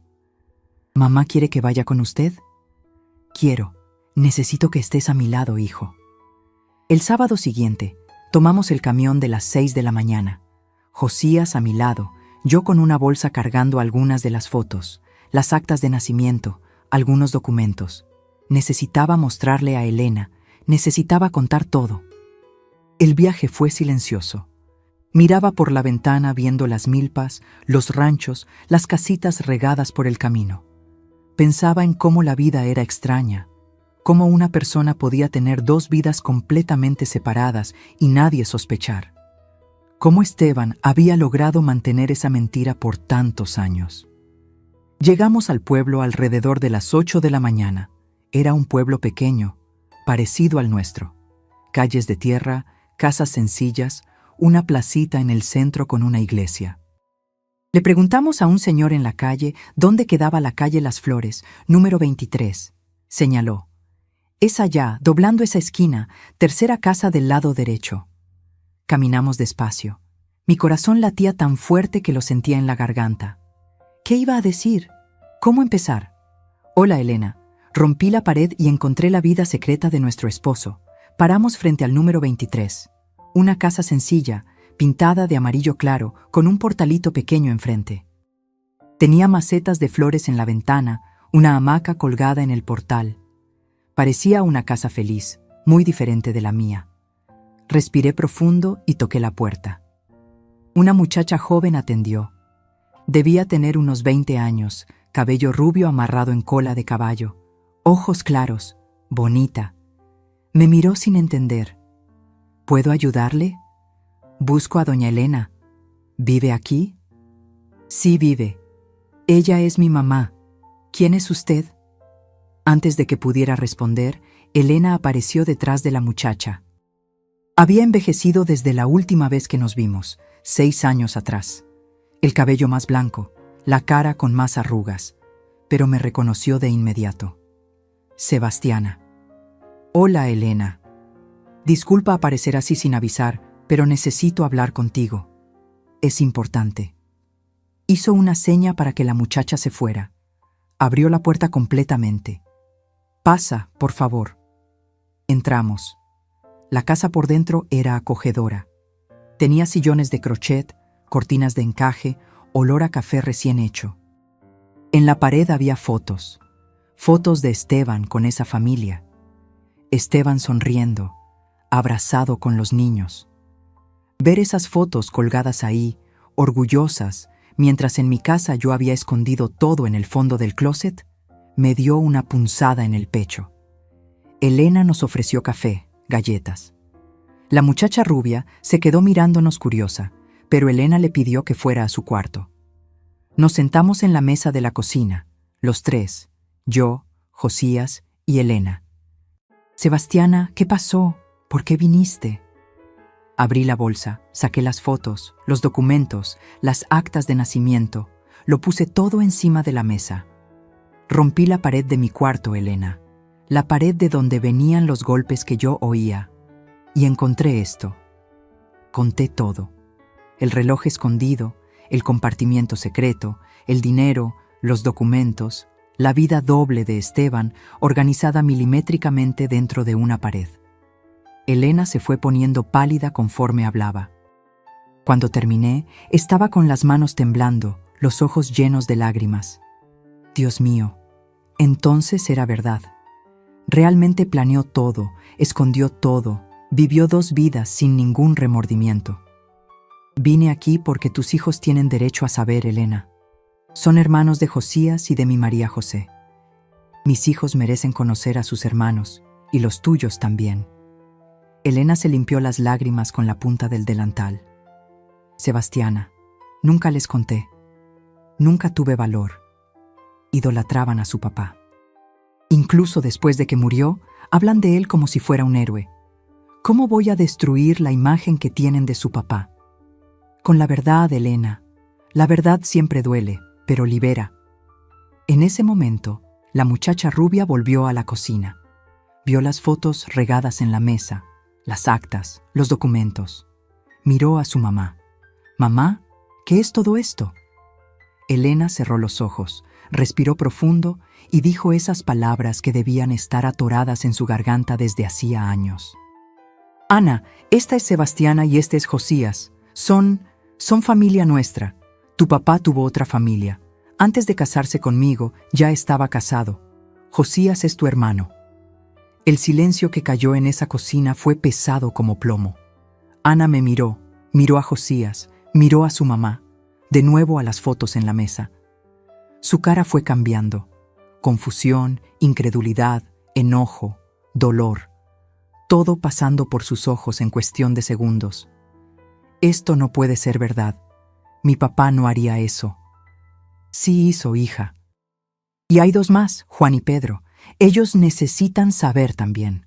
¿Mamá quiere que vaya con usted? Quiero. Necesito que estés a mi lado, hijo. El sábado siguiente, tomamos el camión de las 6 de la mañana. Josías a mi lado, yo con una bolsa cargando algunas de las fotos, las actas de nacimiento, algunos documentos. Necesitaba mostrarle a Elena, necesitaba contar todo. El viaje fue silencioso. Miraba por la ventana viendo las milpas, los ranchos, las casitas regadas por el camino. Pensaba en cómo la vida era extraña, cómo una persona podía tener dos vidas completamente separadas y nadie sospechar. Cómo Esteban había logrado mantener esa mentira por tantos años. Llegamos al pueblo alrededor de las 8 de la mañana. Era un pueblo pequeño, parecido al nuestro. Calles de tierra, casas sencillas, una placita en el centro con una iglesia. Le preguntamos a un señor en la calle dónde quedaba la calle Las Flores, número 23. Señaló: es allá, doblando esa esquina, tercera casa del lado derecho. Caminamos despacio. Mi corazón latía tan fuerte que lo sentía en la garganta. ¿Qué iba a decir? ¿Cómo empezar? Hola, Elena. Rompí la pared y encontré la vida secreta de nuestro esposo. Paramos frente al número 23. Una casa sencilla, pintada de amarillo claro, con un portalito pequeño enfrente. Tenía macetas de flores en la ventana, una hamaca colgada en el portal. Parecía una casa feliz, muy diferente de la mía. Respiré profundo y toqué la puerta. Una muchacha joven atendió. Debía tener unos 20 años, cabello rubio amarrado en cola de caballo, ojos claros, bonita. Me miró sin entender. ¿Puedo ayudarle? Busco a doña Elena. ¿Vive aquí? Sí, vive. Ella es mi mamá. ¿Quién es usted? Antes de que pudiera responder, Elena apareció detrás de la muchacha. Había envejecido desde la última vez que nos vimos, 6 años atrás. El cabello más blanco, la cara con más arrugas, pero me reconoció de inmediato. Sebastiana. Hola, Elena. Disculpa aparecer así sin avisar, pero necesito hablar contigo. Es importante. Hizo una seña para que la muchacha se fuera. Abrió la puerta completamente. Pasa, por favor. Entramos. La casa por dentro era acogedora. Tenía sillones de crochet, cortinas de encaje, olor a café recién hecho. En la pared había fotos. Fotos de Esteban con esa familia. Esteban sonriendo, abrazado con los niños. Ver esas fotos colgadas ahí, orgullosas, mientras en mi casa yo había escondido todo en el fondo del closet, me dio una punzada en el pecho. Elena nos ofreció café, galletas. La muchacha rubia se quedó mirándonos curiosa, pero Elena le pidió que fuera a su cuarto. Nos sentamos en la mesa de la cocina, los tres, yo, Josías y Elena. Sebastiana, ¿qué pasó? ¿Por qué viniste? Abrí la bolsa, saqué las fotos, los documentos, las actas de nacimiento, lo puse todo encima de la mesa. Rompí la pared de mi cuarto, Elena, la pared de donde venían los golpes que yo oía, y encontré esto. Conté todo. El reloj escondido, el compartimiento secreto, el dinero, los documentos, la vida doble de Esteban, organizada milimétricamente dentro de una pared. Elena se fue poniendo pálida conforme hablaba. Cuando terminé, estaba con las manos temblando, los ojos llenos de lágrimas. Dios mío, entonces era verdad. Realmente planeó todo, escondió todo, vivió 2 vidas sin ningún remordimiento. Vine aquí porque tus hijos tienen derecho a saber, Elena. Son hermanos de Josías y de mi María José. Mis hijos merecen conocer a sus hermanos, y los tuyos también. Elena se limpió las lágrimas con la punta del delantal. Sebastiana, nunca les conté. Nunca tuve valor. Idolatraban a su papá. Incluso después de que murió, hablan de él como si fuera un héroe. ¿Cómo voy a destruir la imagen que tienen de su papá? Con la verdad, Elena. La verdad siempre duele, pero libera. En ese momento, la muchacha rubia volvió a la cocina. Vio las fotos regadas en la mesa, las actas, los documentos. Miró a su mamá. «Mamá, ¿qué es todo esto?» Elena cerró los ojos, respiró profundo y dijo esas palabras que debían estar atoradas en su garganta desde hacía años. «Ana, esta es Sebastiana y este es Josías. Son familia nuestra. Tu papá tuvo otra familia. Antes de casarse conmigo, ya estaba casado. Josías es tu hermano». El silencio que cayó en esa cocina fue pesado como plomo. Ana me miró, Miró a Josías, miró a su mamá, de nuevo a las fotos en la mesa. Su cara fue cambiando. Confusión, incredulidad, enojo, dolor. Todo pasando por sus ojos en cuestión de segundos. Esto no puede ser verdad. Mi papá no haría eso. Sí hizo, hija. Y hay dos más, Juan y Pedro. Ellos necesitan saber también.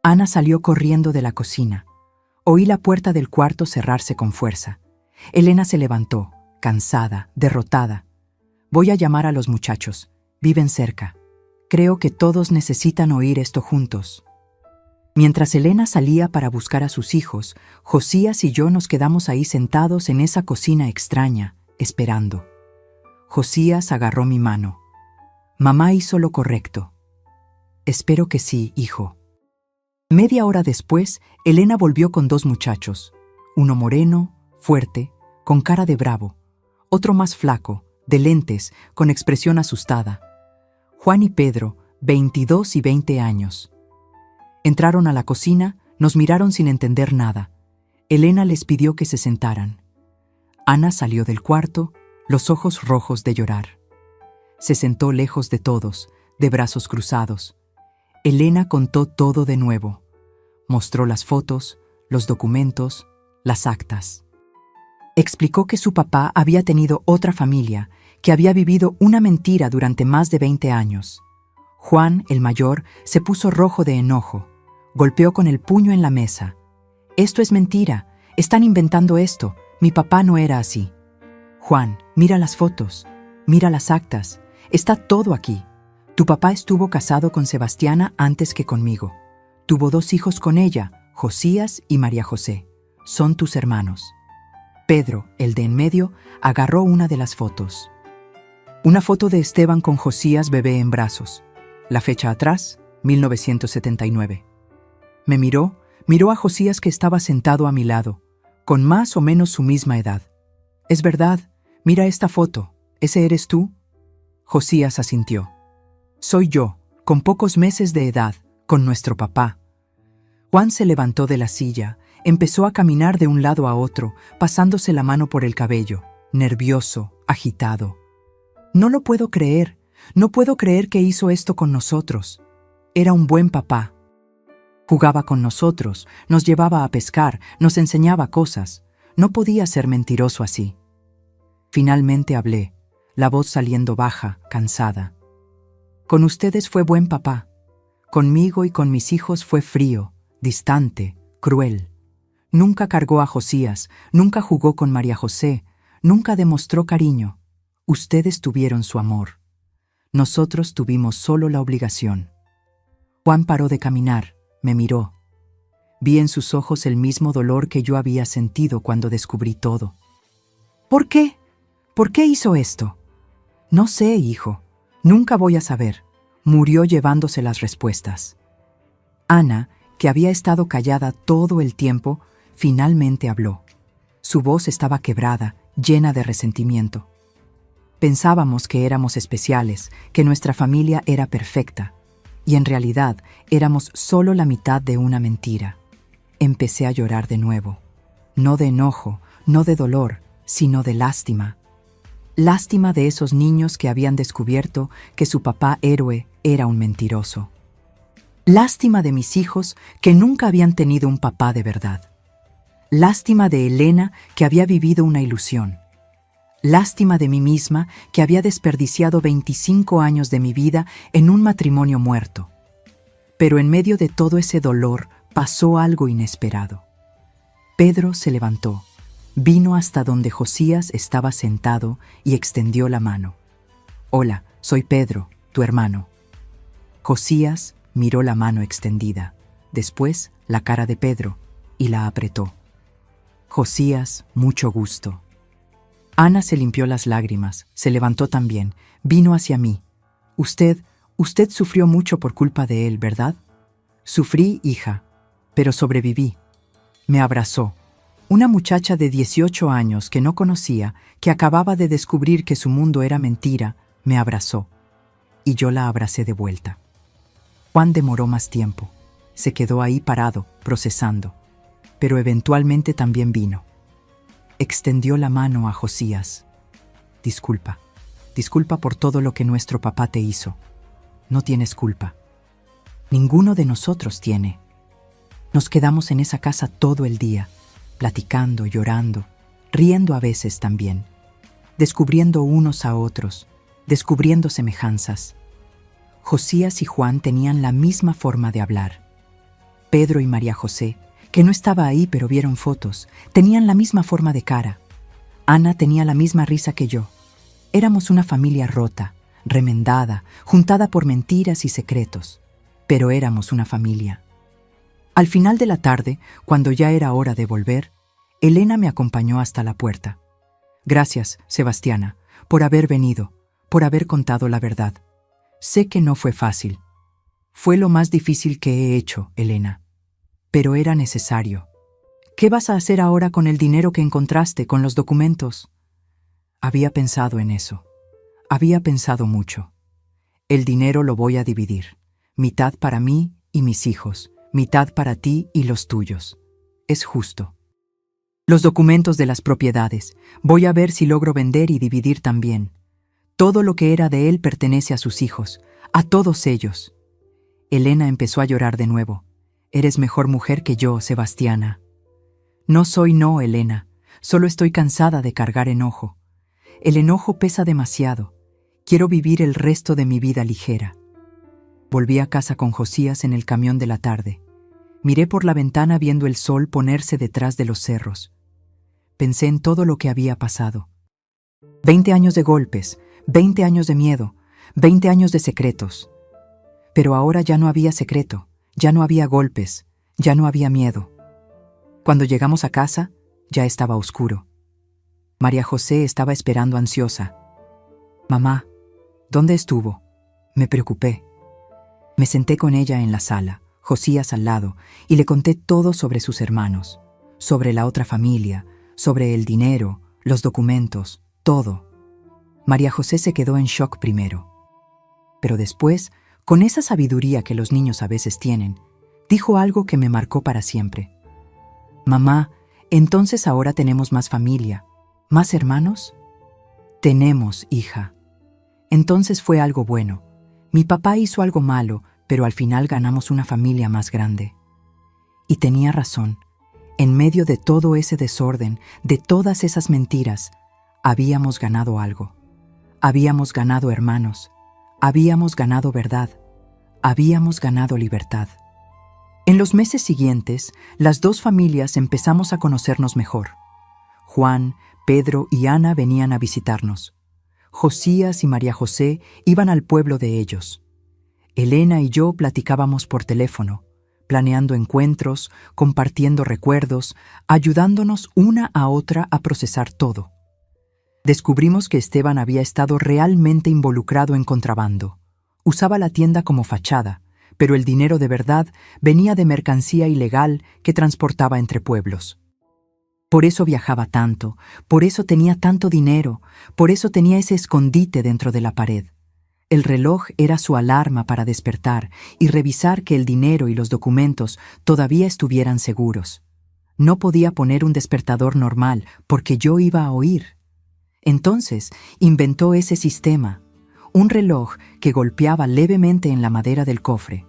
Ana salió corriendo de la cocina. Oí la puerta del cuarto cerrarse con fuerza. Elena se levantó, cansada, derrotada. Voy a llamar a los muchachos. Viven cerca. Creo que todos necesitan oír esto juntos. Mientras Elena salía para buscar a sus hijos, Josías y yo nos quedamos ahí sentados en esa cocina extraña, esperando. Josías agarró mi mano. Mamá hizo lo correcto. Espero que sí, hijo. Media hora después, Elena volvió con dos muchachos. Uno moreno, fuerte, con cara de bravo. Otro más flaco, de lentes, con expresión asustada. Juan y Pedro, 22 y 20 años. Entraron a la cocina, nos miraron sin entender nada. Elena les pidió que se sentaran. Ana salió del cuarto, los ojos rojos de llorar. Se sentó lejos de todos, de brazos cruzados. Elena contó todo de nuevo. Mostró las fotos, los documentos, las actas. Explicó que su papá había tenido otra familia, que había vivido una mentira durante más de 20 años. Juan, el mayor, se puso rojo de enojo. Golpeó con el puño en la mesa. «Esto es mentira. Están inventando esto. Mi papá no era así». «Juan, mira las fotos. Mira las actas. Está todo aquí. Tu papá estuvo casado con Sebastiana antes que conmigo. Tuvo 2 hijos con ella, Josías y María José. Son tus hermanos». Pedro, el de en medio, agarró una de las fotos. Una foto de Esteban con Josías bebé en brazos. La fecha atrás, 1979. Me miró a Josías que estaba sentado a mi lado, con más o menos su misma edad. «Es verdad, mira esta foto. ¿Ese eres tú?» Josías asintió. «Soy yo, con pocos meses de edad, con nuestro papá». Juan se levantó de la silla, empezó a caminar de un lado a otro, pasándose la mano por el cabello, nervioso, agitado. «No lo puedo creer, no puedo creer que hizo esto con nosotros. Era un buen papá. Jugaba con nosotros, nos llevaba a pescar, nos enseñaba cosas. No podía ser mentiroso así». Finalmente hablé, la voz saliendo baja, cansada. «Con ustedes fue buen papá. Conmigo y con mis hijos fue frío, distante, cruel. Nunca cargó a Josías, nunca jugó con María José, nunca demostró cariño. Ustedes tuvieron su amor. Nosotros tuvimos solo la obligación». Juan paró de caminar, me miró. Vi en sus ojos el mismo dolor que yo había sentido cuando descubrí todo. «¿Por qué? ¿Por qué hizo esto?» «No sé, hijo. Nunca voy a saber». Murió llevándose las respuestas. Ana, que había estado callada todo el tiempo, finalmente habló. Su voz estaba quebrada, llena de resentimiento. Pensábamos que éramos especiales, que nuestra familia era perfecta, y en realidad éramos solo la mitad de una mentira. Empecé a llorar de nuevo. No de enojo, no de dolor, sino de lástima. Lástima de esos niños que habían descubierto que su papá héroe era un mentiroso. Lástima de mis hijos que nunca habían tenido un papá de verdad. Lástima de Elena que había vivido una ilusión. Lástima de mí misma que había desperdiciado 25 años de mi vida en un matrimonio muerto. Pero en medio de todo ese dolor pasó algo inesperado. Pedro se levantó. Vino hasta donde Josías estaba sentado y extendió la mano. «Hola, soy Pedro, tu hermano». Josías miró la mano extendida, después la cara de Pedro, y la apretó. «Josías, mucho gusto». Ana se limpió las lágrimas, se levantó también, vino hacia mí. Usted sufrió mucho por culpa de él, ¿verdad?» «Sufrí, hija, pero sobreviví». Me abrazó. Una muchacha de 18 años que no conocía, que acababa de descubrir que su mundo era mentira, me abrazó. Y yo la abracé de vuelta. Juan demoró más tiempo. Se quedó ahí parado, procesando. Pero eventualmente también vino. Extendió la mano a Josías. Disculpa. Disculpa por todo lo que nuestro papá te hizo. No tienes culpa. Ninguno de nosotros tiene. Nos quedamos en esa casa todo el día, platicando, llorando, riendo a veces también, descubriendo unos a otros, descubriendo semejanzas. Josías y Juan tenían la misma forma de hablar. Pedro y María José, que no estaba ahí pero vieron fotos, tenían la misma forma de cara. Ana tenía la misma risa que yo. Éramos una familia rota, remendada, juntada por mentiras y secretos, pero éramos una familia. Al final de la tarde, cuando ya era hora de volver, Elena me acompañó hasta la puerta. Gracias, Sebastiana, por haber venido, por haber contado la verdad. Sé que no fue fácil. Fue lo más difícil que he hecho, Elena. Pero era necesario. ¿Qué vas a hacer ahora con el dinero que encontraste, con los documentos? Había pensado en eso. Había pensado mucho. El dinero lo voy a dividir. Mitad para mí y mis hijos, mitad para ti y los tuyos. Es justo. Los documentos de las propiedades. Voy a ver si logro vender y dividir también. Todo lo que era de él pertenece a sus hijos, a todos ellos. Elena empezó a llorar de nuevo. Eres mejor mujer que yo, Sebastiana. No soy no, Elena. Solo estoy cansada de cargar enojo. El enojo pesa demasiado. Quiero vivir el resto de mi vida ligera. Volví a casa con Josías en el camión de la tarde. Miré por la ventana viendo el sol ponerse detrás de los cerros. Pensé en todo lo que había pasado. 20 años de golpes, 20 años de miedo, 20 años de secretos. Pero ahora ya no había secreto, ya no había golpes, ya no había miedo. Cuando llegamos a casa, ya estaba oscuro. María José estaba esperando ansiosa. Mamá, ¿dónde estuvo? Me preocupé. Me senté con ella en la sala, Josías al lado, y le conté todo sobre sus hermanos, sobre la otra familia, sobre el dinero, los documentos, todo. María José se quedó en shock primero. Pero después, con esa sabiduría que los niños a veces tienen, dijo algo que me marcó para siempre. Mamá, ¿entonces ahora tenemos más familia, más hermanos? Tenemos, hija. Entonces fue algo bueno. Mi papá hizo algo malo, pero al final ganamos una familia más grande. Y tenía razón. En medio de todo ese desorden, de todas esas mentiras, habíamos ganado algo. Habíamos ganado hermanos. Habíamos ganado verdad. Habíamos ganado libertad. En los meses siguientes, las dos familias empezamos a conocernos mejor. Juan, Pedro y Ana venían a visitarnos. Josías y María José iban al pueblo de ellos. Elena y yo platicábamos por teléfono, planeando encuentros, compartiendo recuerdos, ayudándonos una a otra a procesar todo. Descubrimos que Esteban había estado realmente involucrado en contrabando. Usaba la tienda como fachada, pero el dinero de verdad venía de mercancía ilegal que transportaba entre pueblos. Por eso viajaba tanto, por eso tenía tanto dinero, por eso tenía ese escondite dentro de la pared. El reloj era su alarma para despertar y revisar que el dinero y los documentos todavía estuvieran seguros. No podía poner un despertador normal porque yo iba a oír. Entonces inventó ese sistema, un reloj que golpeaba levemente en la madera del cofre,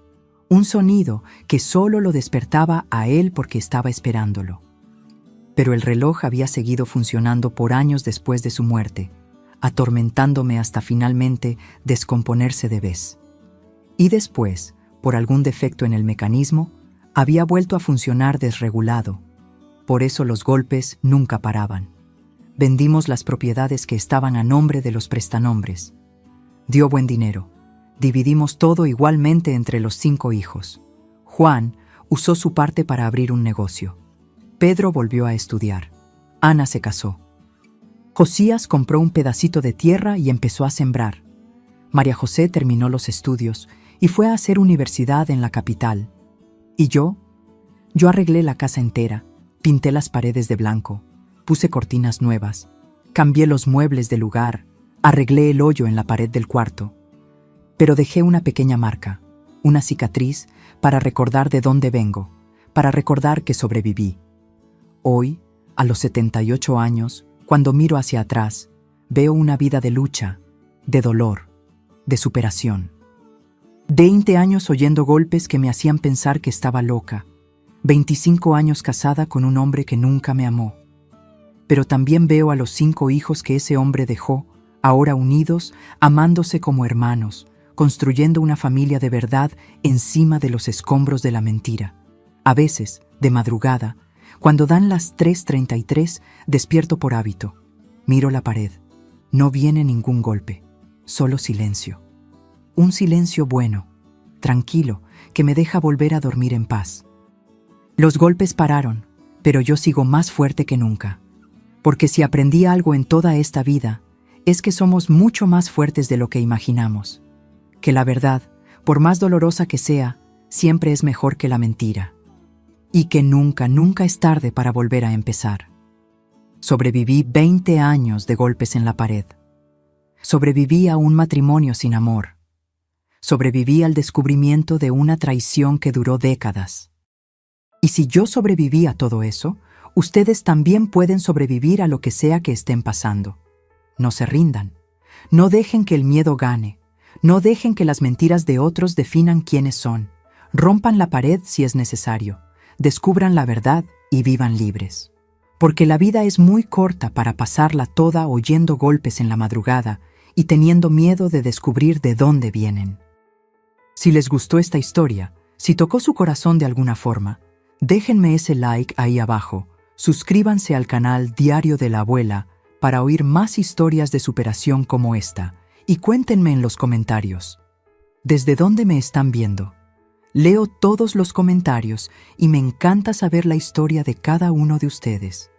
un sonido que solo lo despertaba a él porque estaba esperándolo. Pero el reloj había seguido funcionando por años después de su muerte, atormentándome hasta finalmente descomponerse de vez. Y después, por algún defecto en el mecanismo, había vuelto a funcionar desregulado. Por eso los golpes nunca paraban. Vendimos las propiedades que estaban a nombre de los prestanombres. Dio buen dinero. Dividimos todo igualmente entre los 5 hijos. Juan usó su parte para abrir un negocio. Pedro volvió a estudiar. Ana se casó. Josías compró un pedacito de tierra y empezó a sembrar. María José terminó los estudios y fue a hacer universidad en la capital. ¿Y yo? Yo arreglé la casa entera, pinté las paredes de blanco, puse cortinas nuevas, cambié los muebles de lugar, arreglé el hoyo en la pared del cuarto. Pero dejé una pequeña marca, una cicatriz, para recordar de dónde vengo, para recordar que sobreviví. Hoy, A los 78 años, cuando miro hacia atrás, veo una vida de lucha, de dolor, de superación. 20 años oyendo golpes que me hacían pensar que estaba loca. 25 años casada con un hombre que nunca me amó. Pero también veo a los 5 hijos que ese hombre dejó, ahora unidos, amándose como hermanos, construyendo una familia de verdad encima de los escombros de la mentira. A veces, de madrugada, cuando dan las 3:33, despierto por hábito. Miro la pared. No viene ningún golpe, solo silencio. Un silencio bueno, tranquilo, que me deja volver a dormir en paz. Los golpes pararon, pero yo sigo más fuerte que nunca. Porque si aprendí algo en toda esta vida, es que somos mucho más fuertes de lo que imaginamos. Que la verdad, por más dolorosa que sea, siempre es mejor que la mentira. Y que nunca, nunca es tarde para volver a empezar. Sobreviví 20 años de golpes en la pared. Sobreviví a un matrimonio sin amor. Sobreviví al descubrimiento de una traición que duró décadas. Y si yo sobreviví a todo eso, ustedes también pueden sobrevivir a lo que sea que estén pasando. No se rindan. No dejen que el miedo gane. No dejen que las mentiras de otros definan quiénes son. Rompan la pared si es necesario. Descubran la verdad y vivan libres. Porque la vida es muy corta para pasarla toda oyendo golpes en la madrugada y teniendo miedo de descubrir de dónde vienen. Si les gustó esta historia, si tocó su corazón de alguna forma, déjenme ese like ahí abajo, suscríbanse al canal Diario de la Abuela para oír más historias de superación como esta y cuéntenme en los comentarios. ¿Desde dónde me están viendo? Leo todos los comentarios y me encanta saber la historia de cada uno de ustedes.